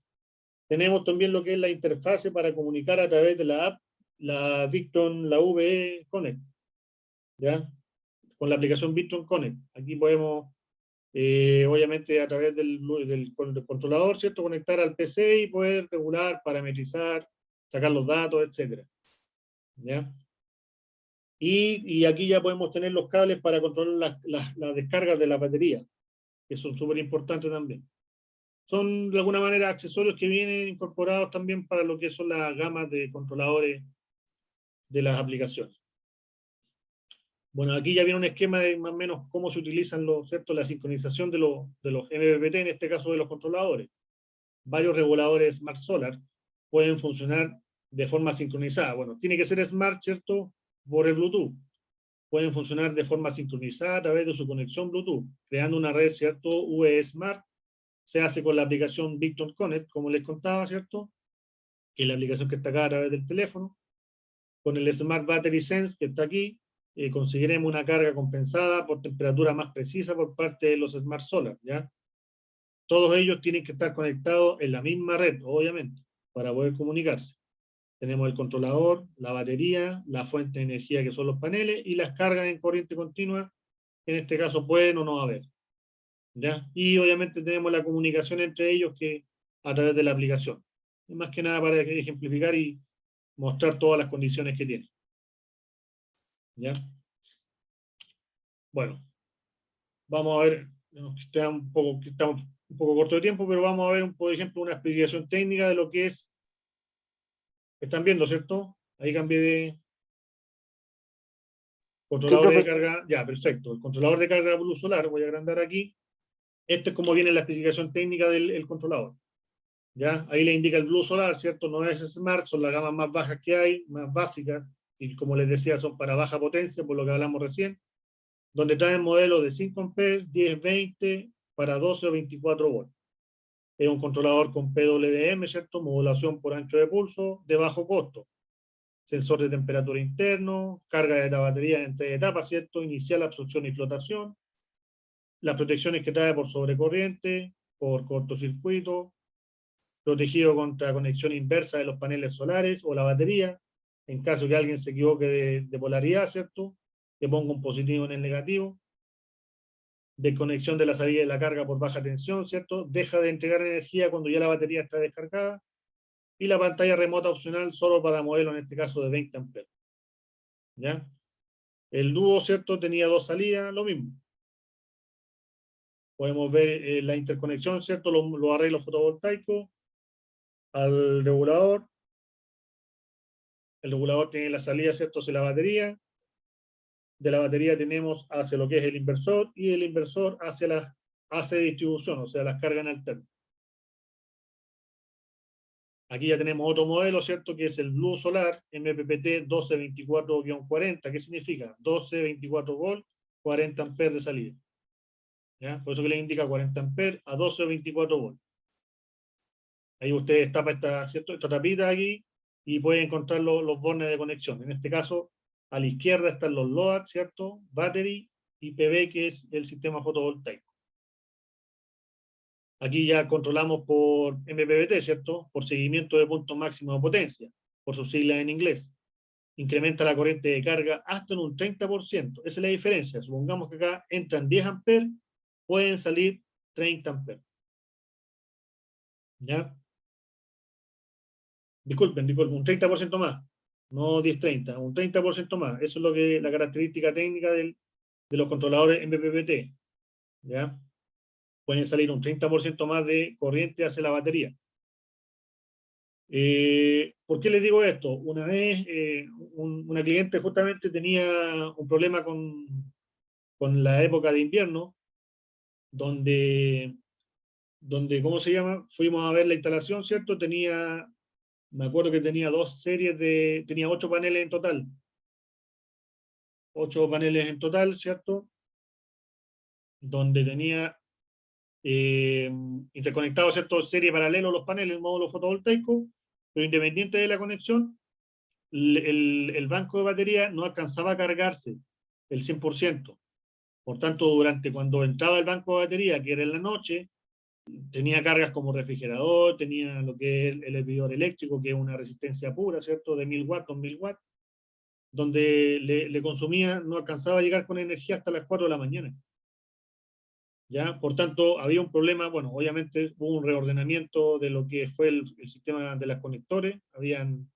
Tenemos también lo que es la interfase para comunicar a través de la app, la Victron, la VE Connect. ¿Ya? Con la aplicación Victron Connect. Aquí podemos, obviamente, a través del controlador, ¿cierto?, conectar al PC y poder regular, parametrizar, sacar los datos, etc. ¿Ya? Y aquí ya podemos tener los cables para controlar las descargas de la batería, que son súper importantes también. Son de alguna manera accesorios que vienen incorporados también para lo que son las gamas de controladores de las aplicaciones. Bueno, aquí ya viene un esquema de más o menos cómo se utilizan ¿cierto? La sincronización de los MPPT, en este caso de los controladores. Varios reguladores Smart Solar pueden funcionar de forma sincronizada. Bueno, tiene que ser Smart, ¿cierto? Por el Bluetooth. Pueden funcionar de forma sincronizada a través de su conexión Bluetooth, creando una red, ¿cierto? UE Smart. Se hace con la aplicación Victon Connect, como les contaba, ¿cierto? Que es la aplicación que está acá a través del teléfono. Con el Smart Battery Sense, que está aquí, conseguiremos una carga compensada por temperatura más precisa por parte de los Smart Solar, ¿ya? Todos ellos tienen que estar conectados en la misma red, obviamente, para poder comunicarse. Tenemos el controlador, la batería, la fuente de energía que son los paneles y las cargas en corriente continua, en este caso pueden o no haber, ¿ya? Y obviamente tenemos la comunicación entre ellos que a través de la aplicación. Más que nada para ejemplificar y mostrar todas las condiciones que tiene. ¿Ya? Bueno, vamos a ver, estamos un poco corto de tiempo, pero vamos a ver, por ejemplo, una explicación técnica de lo que es. Están viendo, ¿cierto? Ahí cambié de controlador de carga. Ya, perfecto. El controlador de carga Blue Solar, voy a agrandar aquí. Este es como viene la especificación técnica del controlador. ¿Ya? Ahí le indica el Blue Solar, ¿cierto? No es Smart, son las gamas más bajas que hay, más básicas, y como les decía, son para baja potencia, por lo que hablamos recién, donde traen modelos de 5 amperes, 10, 20, para 12 o 24 volts. Es un controlador con PWM, ¿cierto? Modulación por ancho de pulso, de bajo costo. Sensor de temperatura interno, carga de la batería en 3 etapas, ¿cierto? Inicial, absorción y flotación. Las protecciones que trae por sobrecorriente, por cortocircuito, protegido contra conexión inversa de los paneles solares o la batería, en caso que alguien se equivoque de polaridad, ¿cierto? Que ponga un positivo en el negativo. Desconexión de la salida de la carga por baja tensión, ¿cierto? Deja de entregar energía cuando ya la batería está descargada. Y la pantalla remota opcional solo para modelos, en este caso, de 20 amperes. ¿Ya? El dúo, ¿cierto? Tenía 2 salidas, lo mismo. Podemos ver la interconexión, ¿cierto? Los arreglos fotovoltaicos al regulador. El regulador tiene la salida, ¿cierto? Hacia la batería. De la batería tenemos hacia lo que es el inversor y el inversor hacia la hace de distribución, o sea, las cargas alternas. Aquí ya tenemos otro modelo, ¿cierto? Que es el Blue Solar MPPT 1224-40. ¿Qué significa? 12-24 volt, 40 amperes de salida. ¿Ya? Por eso que le indica 40 amperes a 12 o 24 volt. Ahí usted tapa esta tapita aquí y puede encontrar los bornes de conexión. En este caso, a la izquierda están los load, ¿cierto? Battery y PV, que es el sistema fotovoltaico. Aquí ya controlamos por MPPT, ¿cierto? Por seguimiento de punto máximo de potencia, por sus siglas en inglés. Incrementa la corriente de carga hasta en un 30%. Esa es la diferencia. Supongamos que acá entran 10 amperes, pueden salir 30 amperes. ¿Ya? Disculpen, un 30% más. No 10-30, un 30% más. Eso es lo que la característica técnica de los controladores MPPT. ¿Ya? Pueden salir un 30% más de corriente hacia la batería. ¿Por qué les digo esto? Una vez una cliente justamente tenía un problema con la época de invierno, donde, ¿cómo se llama? Fuimos a ver la instalación, ¿cierto? Me acuerdo que tenía tenía 8 paneles en total. 8 paneles en total, ¿cierto? Donde tenía interconectados, ¿cierto? Serie paralelo los paneles, el módulo fotovoltaico, pero independiente de la conexión, el banco de batería no alcanzaba a cargarse el 100%. Por tanto, cuando entraba el banco de batería, que era en la noche, tenía cargas como refrigerador, tenía lo que es el hervidor eléctrico, que es una resistencia pura, ¿cierto? De 1000 watts, 2000 watts, donde le consumía, no alcanzaba a llegar con energía hasta las 4 de la mañana. ¿Ya? Por tanto, había un problema, bueno, obviamente hubo un reordenamiento de lo que fue el sistema de los conectores, habían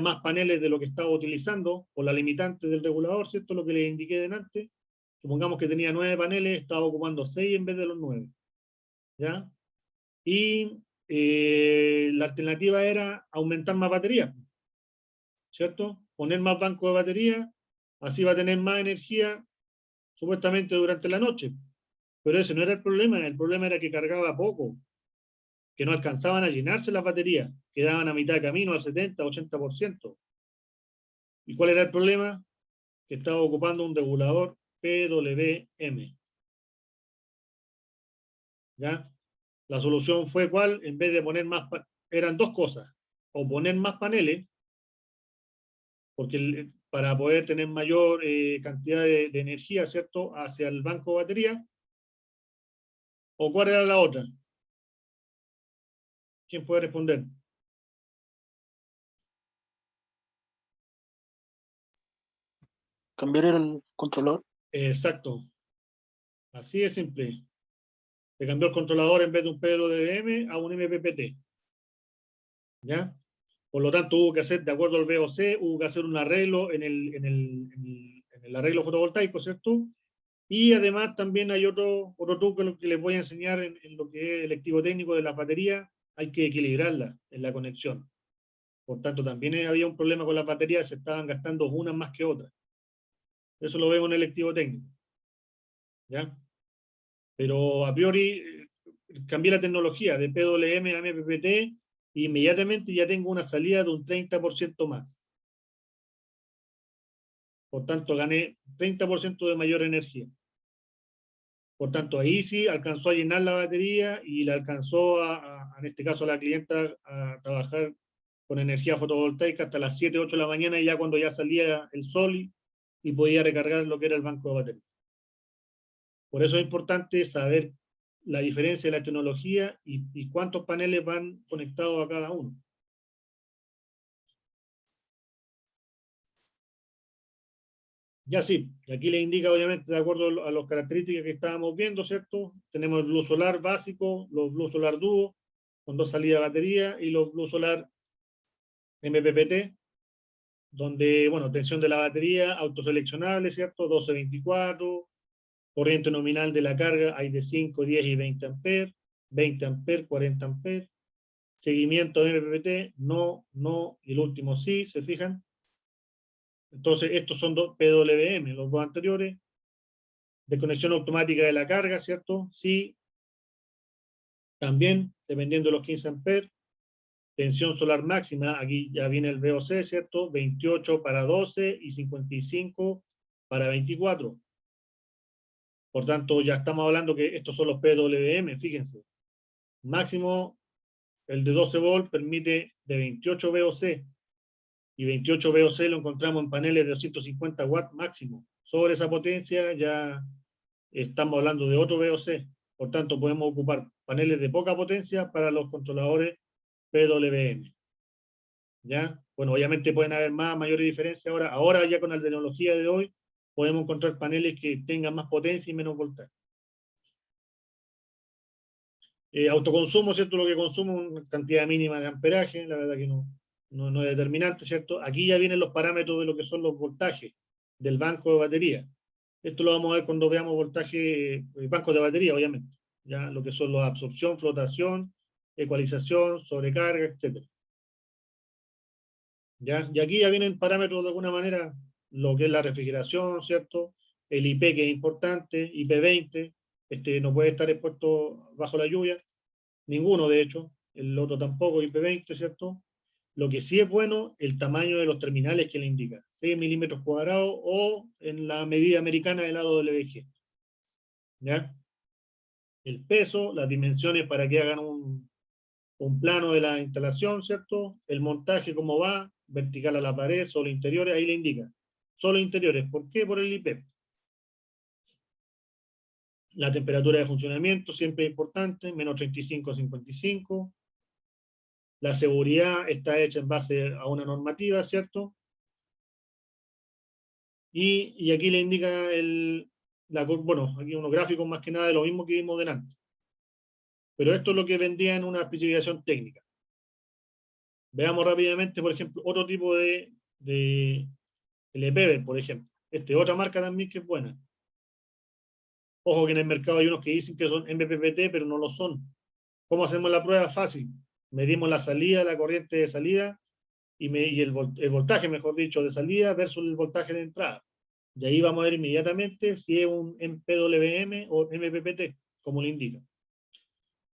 más paneles de lo que estaba utilizando por la limitante del regulador, ¿cierto? Lo que les indiqué delante. Supongamos que tenía 9 paneles, estaba ocupando 6 en vez de los 9. ¿ya? Y la alternativa era aumentar más baterías, ¿cierto? Poner más bancos de batería, así va a tener más energía, supuestamente durante la noche. Pero ese no era el problema era que cargaba poco, que no alcanzaban a llenarse las baterías, quedaban a mitad de camino, al 70, 80%. ¿Y cuál era el problema? Que estaba ocupando un regulador PWM. ¿Ya? La solución fue cuál, en vez de poner más, eran dos cosas, o poner más paneles, porque para poder tener mayor cantidad de energía, ¿cierto?, hacia el banco de batería, o cuál era la otra. ¿Quién puede responder? Cambiar el controlador. Exacto. Así de simple. Se cambió el controlador en vez de un PWM a un MPPT. ¿Ya? Por lo tanto, hubo que hacer, de acuerdo al VOC, hubo que hacer un arreglo en el arreglo fotovoltaico, ¿cierto? Y además también hay otro truco que les voy a enseñar en lo que es el lectivo técnico de la batería. Hay que equilibrarla en la conexión. Por tanto, también había un problema con las baterías, se estaban gastando unas más que otras. Eso lo vemos en el lectivo técnico. ¿Ya? Pero a priori cambié la tecnología de PWM a MPPT y inmediatamente ya tengo una salida de un 30% más. Por tanto, gané 30% de mayor energía. Por tanto, ahí sí alcanzó a llenar la batería y le alcanzó, en este caso, a la clienta a trabajar con energía fotovoltaica hasta las 7, 8 de la mañana, y ya cuando ya salía el sol y podía recargar lo que era el banco de batería. Por eso es importante saber la diferencia de la tecnología y cuántos paneles van conectados a cada uno. Ya sí, aquí le indica obviamente de acuerdo a las características que estábamos viendo, ¿cierto? Tenemos el luz solar básico, los luz solar dúo, con 2 salidas de batería, y los luz solar MPPT, donde, bueno, tensión de la batería, autoseleccionable, ¿cierto? 1224, corriente nominal de la carga hay de 5, 10 y 20 amperes, 20 amperes, 40 amperes, seguimiento de MPPT, no, no, y el último sí, ¿se fijan? Entonces, estos son dos PWM, los dos anteriores. Desconexión automática de la carga, ¿cierto? Sí. También, dependiendo de los 15 amperes. Tensión solar máxima, aquí ya viene el VOC, ¿cierto? 28 para 12 y 55 para 24. Por tanto, ya estamos hablando que estos son los PWM, fíjense. Máximo, el de 12 volt permite de 28 VOC. Y 28 VOC lo encontramos en paneles de 250 watts máximo. Sobre esa potencia ya estamos hablando de otro VOC. Por tanto, podemos ocupar paneles de poca potencia para los controladores PWM. ¿Ya? Bueno, obviamente pueden haber mayores diferencias ahora. Ahora ya con la tecnología de hoy podemos encontrar paneles que tengan más potencia y menos voltaje. Autoconsumo, ¿cierto? Lo que consume una cantidad mínima de amperaje, la verdad que no es determinante, ¿cierto? Aquí ya vienen los parámetros de lo que son los voltajes del banco de batería. Esto lo vamos a ver cuando veamos voltaje, bancos de batería, obviamente. Ya lo que son la absorción, flotación, ecualización, sobrecarga, etc. ¿Ya? Y aquí ya vienen parámetros de alguna manera, lo que es la refrigeración, ¿cierto? El IP, que es importante, IP20, no puede estar expuesto bajo la lluvia, ninguno de hecho, el otro tampoco, IP20, ¿cierto? Lo que sí es bueno, el tamaño de los terminales que le indica, 6 milímetros cuadrados o en la medida americana del lado del WG. ¿Ya? El peso, las dimensiones para que hagan un plano de la instalación, ¿cierto? El montaje, cómo va, vertical a la pared, solo interiores, ahí le indica. Solo interiores, ¿por qué? Por el IP. La temperatura de funcionamiento, siempre es importante, menos 35 a 55. La seguridad está hecha en base a una normativa, ¿cierto? Y aquí le indica bueno, aquí unos gráficos más que nada de lo mismo que vimos delante. Pero esto es lo que vendría en una especificación técnica. Veamos rápidamente, por ejemplo, otro tipo de LPB, por ejemplo. Otra marca también que es buena. Ojo que en el mercado hay unos que dicen que son MPPT, pero no lo son. ¿Cómo hacemos la prueba? Fácil. Medimos la salida, la corriente de salida, y el voltaje, mejor dicho, de salida versus el voltaje de entrada. Y ahí vamos a ver inmediatamente si es un PWM o MPPT, como le indica.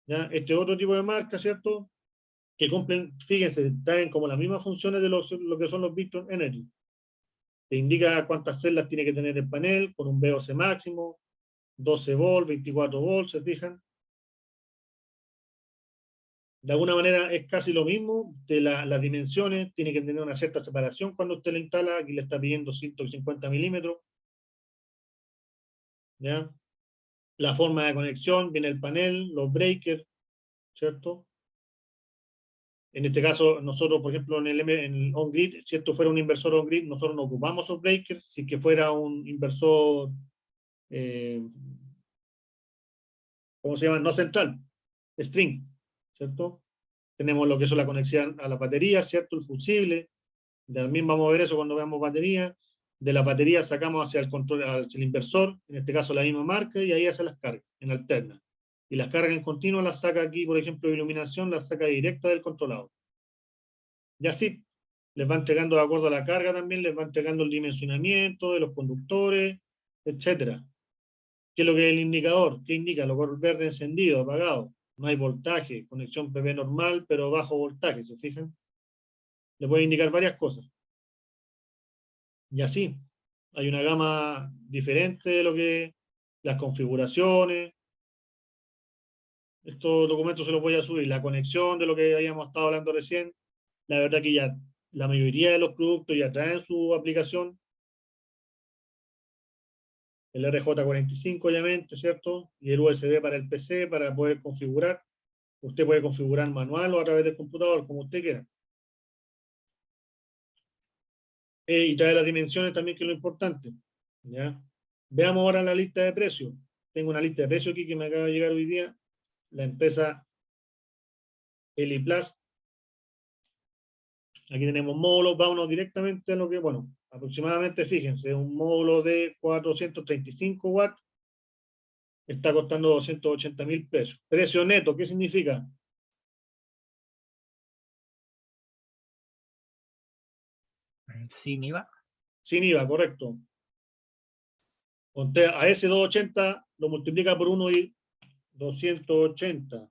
¿Ya? Este otro tipo de marca, ¿cierto? Que cumplen, fíjense, traen como las mismas funciones de lo que son los Victron Energy. Te indica cuántas celdas tiene que tener el panel, con un VOC máximo, 12 volts, 24 volts, ¿se fijan? De alguna manera es casi lo mismo, de las dimensiones, tiene que tener una cierta separación cuando usted la instala, aquí le está pidiendo 150 milímetros. ¿Ya? La forma de conexión, viene el panel, los breakers, ¿cierto? En este caso, nosotros, por ejemplo, en el on-grid, si esto fuera un inversor on-grid, nosotros no ocupamos los breakers. Si que fuera un inversor, ¿cómo se llama? No central, string, ¿cierto? Tenemos lo que es la conexión a la batería, ¿cierto? El fusible. También vamos a ver eso cuando veamos batería. De las baterías sacamos hacia el control, hacia el inversor, en este caso la misma marca, y ahí hace las cargas, en alterna. Y las cargas en continuo las saca aquí, por ejemplo, de iluminación, las saca directa del controlador. Y así les va entregando de acuerdo a la carga también, les va entregando el dimensionamiento de los conductores, etcétera. ¿Qué es lo que es el indicador? ¿Qué indica? Lo verde encendido, apagado. No hay voltaje, conexión PP normal, pero bajo voltaje, ¿se fijan? Le puede indicar varias cosas. Y así, hay una gama diferente de lo que las configuraciones. Estos documentos se los voy a subir. La conexión de lo que habíamos estado hablando recién. La verdad que ya la mayoría de los productos ya traen su aplicación. El RJ45 obviamente, ¿cierto? Y el USB para el PC para poder configurar. Usted puede configurar manual o a través del computador, como usted quiera. Y trae las dimensiones también, que es lo importante. ¿Ya? Veamos ahora la lista de precios. Tengo una lista de precios aquí que me acaba de llegar hoy día. La empresa Eliplas. Aquí tenemos módulos, vámonos directamente a lo que, bueno, aproximadamente, fíjense, un módulo de 435 watts está costando 280.000 pesos. Precio neto, ¿qué significa? Sin IVA. Sin IVA, correcto. Usted a ese 280 lo multiplica por 1 y 280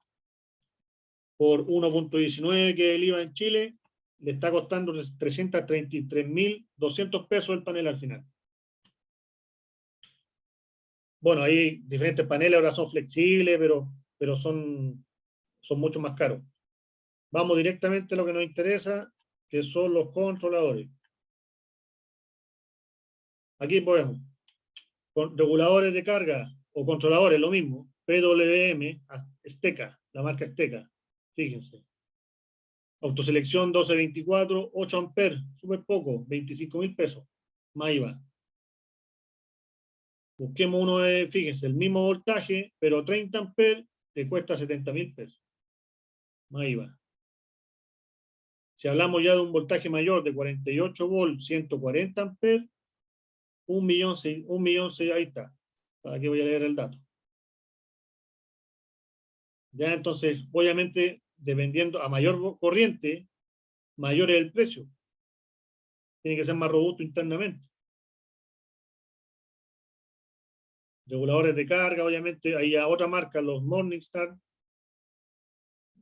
por 1.19, que es el IVA en Chile, le está costando 333.200 pesos el panel al final. Bueno, hay diferentes paneles, ahora son flexibles, pero son mucho más caros. Vamos directamente a lo que nos interesa, que son los controladores. Aquí podemos, con reguladores de carga o controladores, lo mismo, PWM, Steca, la marca Steca, fíjense. Autoselección 1224, 8 amperes, súper poco, 25.000 pesos, más IVA. Busquemos uno de, fíjense, el mismo voltaje, pero 30 amperes, te cuesta 70.000 pesos, más IVA. Si hablamos ya de un voltaje mayor de 48 volts, 140 amperes, 1.600.000, ahí está. ¿Para qué voy a leer el dato? Ya entonces, obviamente, dependiendo a mayor corriente, mayor es el precio. Tiene que ser más robusto internamente. Reguladores de carga, obviamente, hay a otra marca, los Morningstar,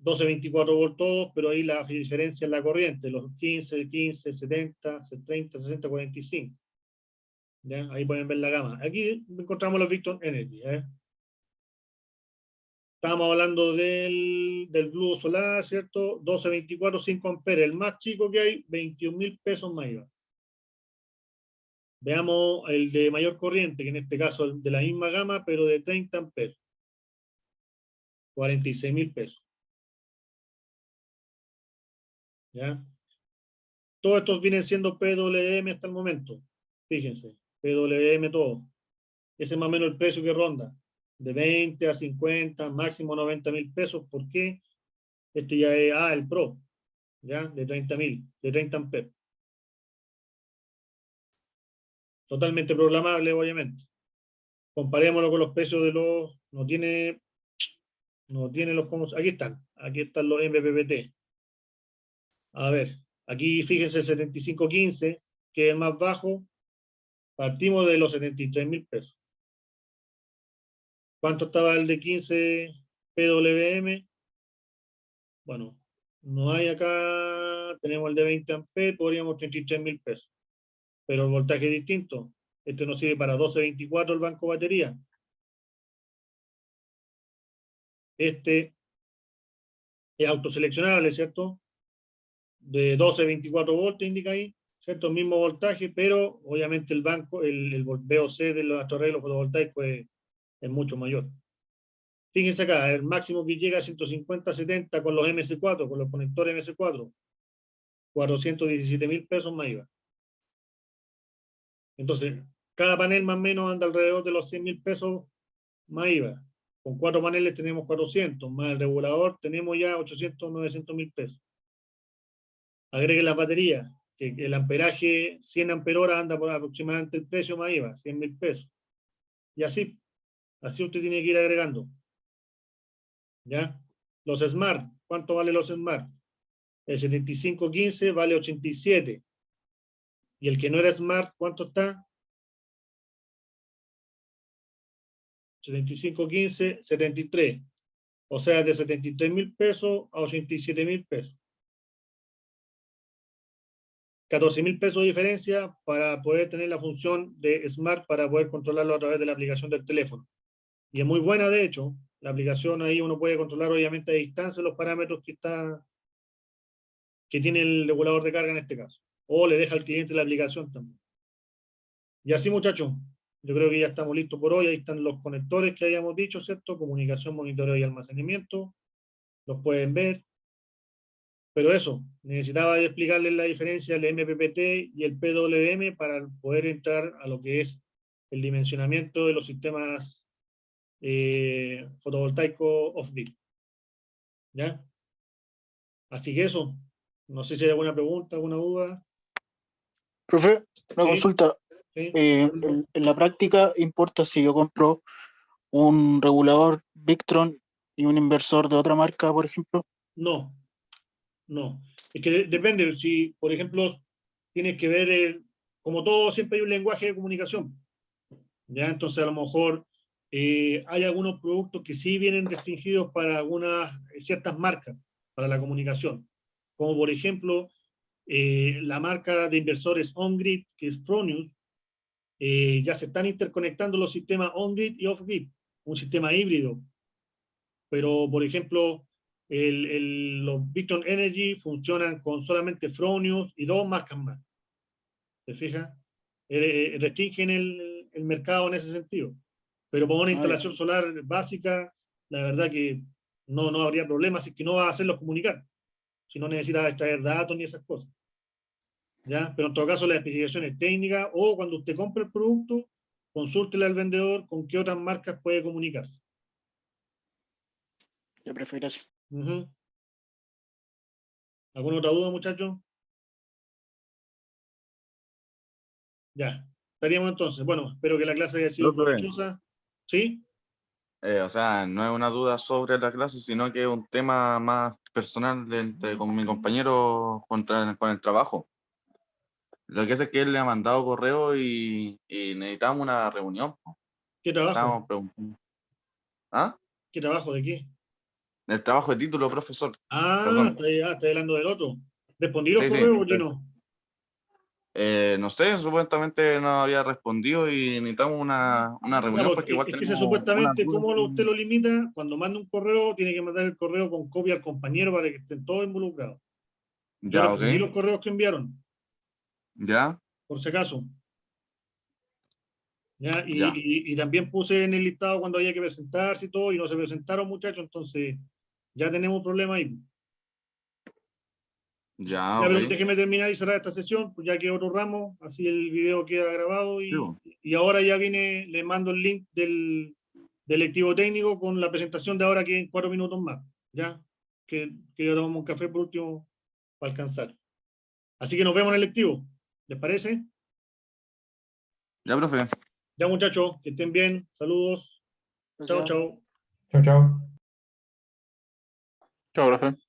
12-24 volts todos, pero ahí la diferencia es la corriente, los 15, 70, 30, 60, 45. ¿Ya? Ahí pueden ver la gama. Aquí encontramos los Victron Energy. Estábamos hablando del Blue Solar, ¿cierto? 12-24, 5 amperes. El más chico que hay, 21.000 pesos más IVA. Veamos el de mayor corriente, que en este caso es de la misma gama, pero de 30 amperes. 46.000 pesos. ¿Ya? Todos estos vienen siendo PWM hasta el momento. Fíjense, PWM todo. Ese es más o menos el precio que ronda. De 20 a 50, máximo 90.000 pesos. ¿Por qué? Este ya es el Pro. ¿Ya? De 30.000, de 30 amperes. Totalmente programable, obviamente. Comparémoslo con los precios de los, no tiene los, aquí están los MPPT. A ver, aquí fíjense el 7515, que es el más bajo, partimos de los 73.000 pesos. ¿Cuánto estaba el de 15 PWM? Bueno, no hay acá, tenemos el de 20 amperes, podríamos 33.000 pesos. Pero el voltaje es distinto. Este nos sirve para 1224 el banco batería. Este es autoseleccionable, ¿cierto? De 12-24 voltios indica ahí, ¿cierto? El mismo voltaje, pero obviamente el banco, el VOC de los arreglos fotovoltaicos es mucho mayor. Fíjense acá, el máximo que llega a 150-70 con los MS4, con los conectores MS4, 417.000 pesos más IVA. Entonces, cada panel más o menos anda alrededor de los 100.000 pesos más IVA. Con 4 paneles tenemos 400, más el regulador tenemos ya 800-900.000 pesos. Agregue las baterías, que el amperaje 100 amperoras anda por aproximadamente el precio más IVA, 100.000 pesos. Y así usted tiene que ir agregando. ¿Ya? Los Smart, ¿cuánto vale los Smart? El 7515 vale 87. Y el que no era Smart, ¿cuánto está? 7515, 73. O sea, de 73.000 pesos a 87.000 pesos. 14.000 pesos de diferencia para poder tener la función de Smart para poder controlarlo a través de la aplicación del teléfono. Y es muy buena, de hecho. La aplicación ahí uno puede controlar obviamente a distancia los parámetros que tiene el regulador de carga en este caso. O le deja al cliente la aplicación también. Y así, muchachos, yo creo que ya estamos listos por hoy. Ahí están los conectores que habíamos dicho, ¿cierto? Comunicación, monitoreo y almacenamiento. Los pueden ver. Pero eso, necesitaba explicarles la diferencia del MPPT y el PWM para poder entrar a lo que es el dimensionamiento de los sistemas fotovoltaicos off-grid. ¿Ya? Así que eso. No sé si hay alguna pregunta, alguna duda. Profe, una Sí. consulta. ¿Sí? En la práctica, ¿importa si yo compro un regulador Victron y un inversor de otra marca, por ejemplo? No. Es que depende. Si, por ejemplo, tienes que ver, como todo, siempre hay un lenguaje de comunicación. ¿Ya? Entonces, a lo mejor hay algunos productos que sí vienen restringidos para algunas ciertas marcas, para la comunicación. Como por ejemplo, la marca de inversores OnGrid, que es Fronius, ya se están interconectando los sistemas OnGrid y OffGrid, un sistema híbrido. Pero, por ejemplo, los Victron Energy funcionan con solamente Fronius y 2 marcas más. ¿Se fija? Restringen el mercado en ese sentido. Pero para una instalación solar básica, la verdad que no habría problema, si es que no va a hacerlos comunicar, si no necesita extraer datos ni esas cosas. ¿Ya? Pero en todo caso, las especificaciones técnicas o cuando usted compre el producto, consúltele al vendedor con qué otras marcas puede comunicarse. Yo prefiero así. ¿Alguna otra duda, muchachos? Ya, estaríamos entonces. Bueno, espero que la clase haya sido provechosa. ¿Sí? O sea, no es una duda sobre la clase, sino que es un tema más personal con mi compañero con el trabajo. Lo que es que él le ha mandado correo y necesitamos una reunión. ¿Qué trabajo? Estábamos preguntando. ¿Ah? ¿Qué trabajo? ¿De qué? El trabajo de título, profesor. Ah, está hablando del otro. ¿Respondí los Sí, correos, sí. Gino? No sé, supuestamente no había respondido y necesitamos una reunión porque igual es que tenemos supuestamente, una duda. ¿cómo usted lo limita? Cuando manda un correo, tiene que mandar el correo con copia al compañero para que estén todos involucrados. Yo Ya, respondí ok. los correos que enviaron, Ya, por si acaso. ¿Ya? ya. Y también puse en el listado cuando había que presentarse y todo, y no se presentaron, muchachos, entonces ya tenemos un problema ahí. Ya, Ya, pero ok. déjeme terminar y cerrar esta sesión, pues ya que otro ramo, así el video queda grabado Sí, bo. y ahora ya viene, le mando el link del lectivo técnico con la presentación de ahora que en 4 minutos más, ya, que ya tomamos un café por último para alcanzar. Así que nos vemos en el lectivo, ¿les parece? Ya, profe. Ya muchachos, que estén bien. Saludos. Chao, Gracias. chao. Chao, chao. Chao, profe.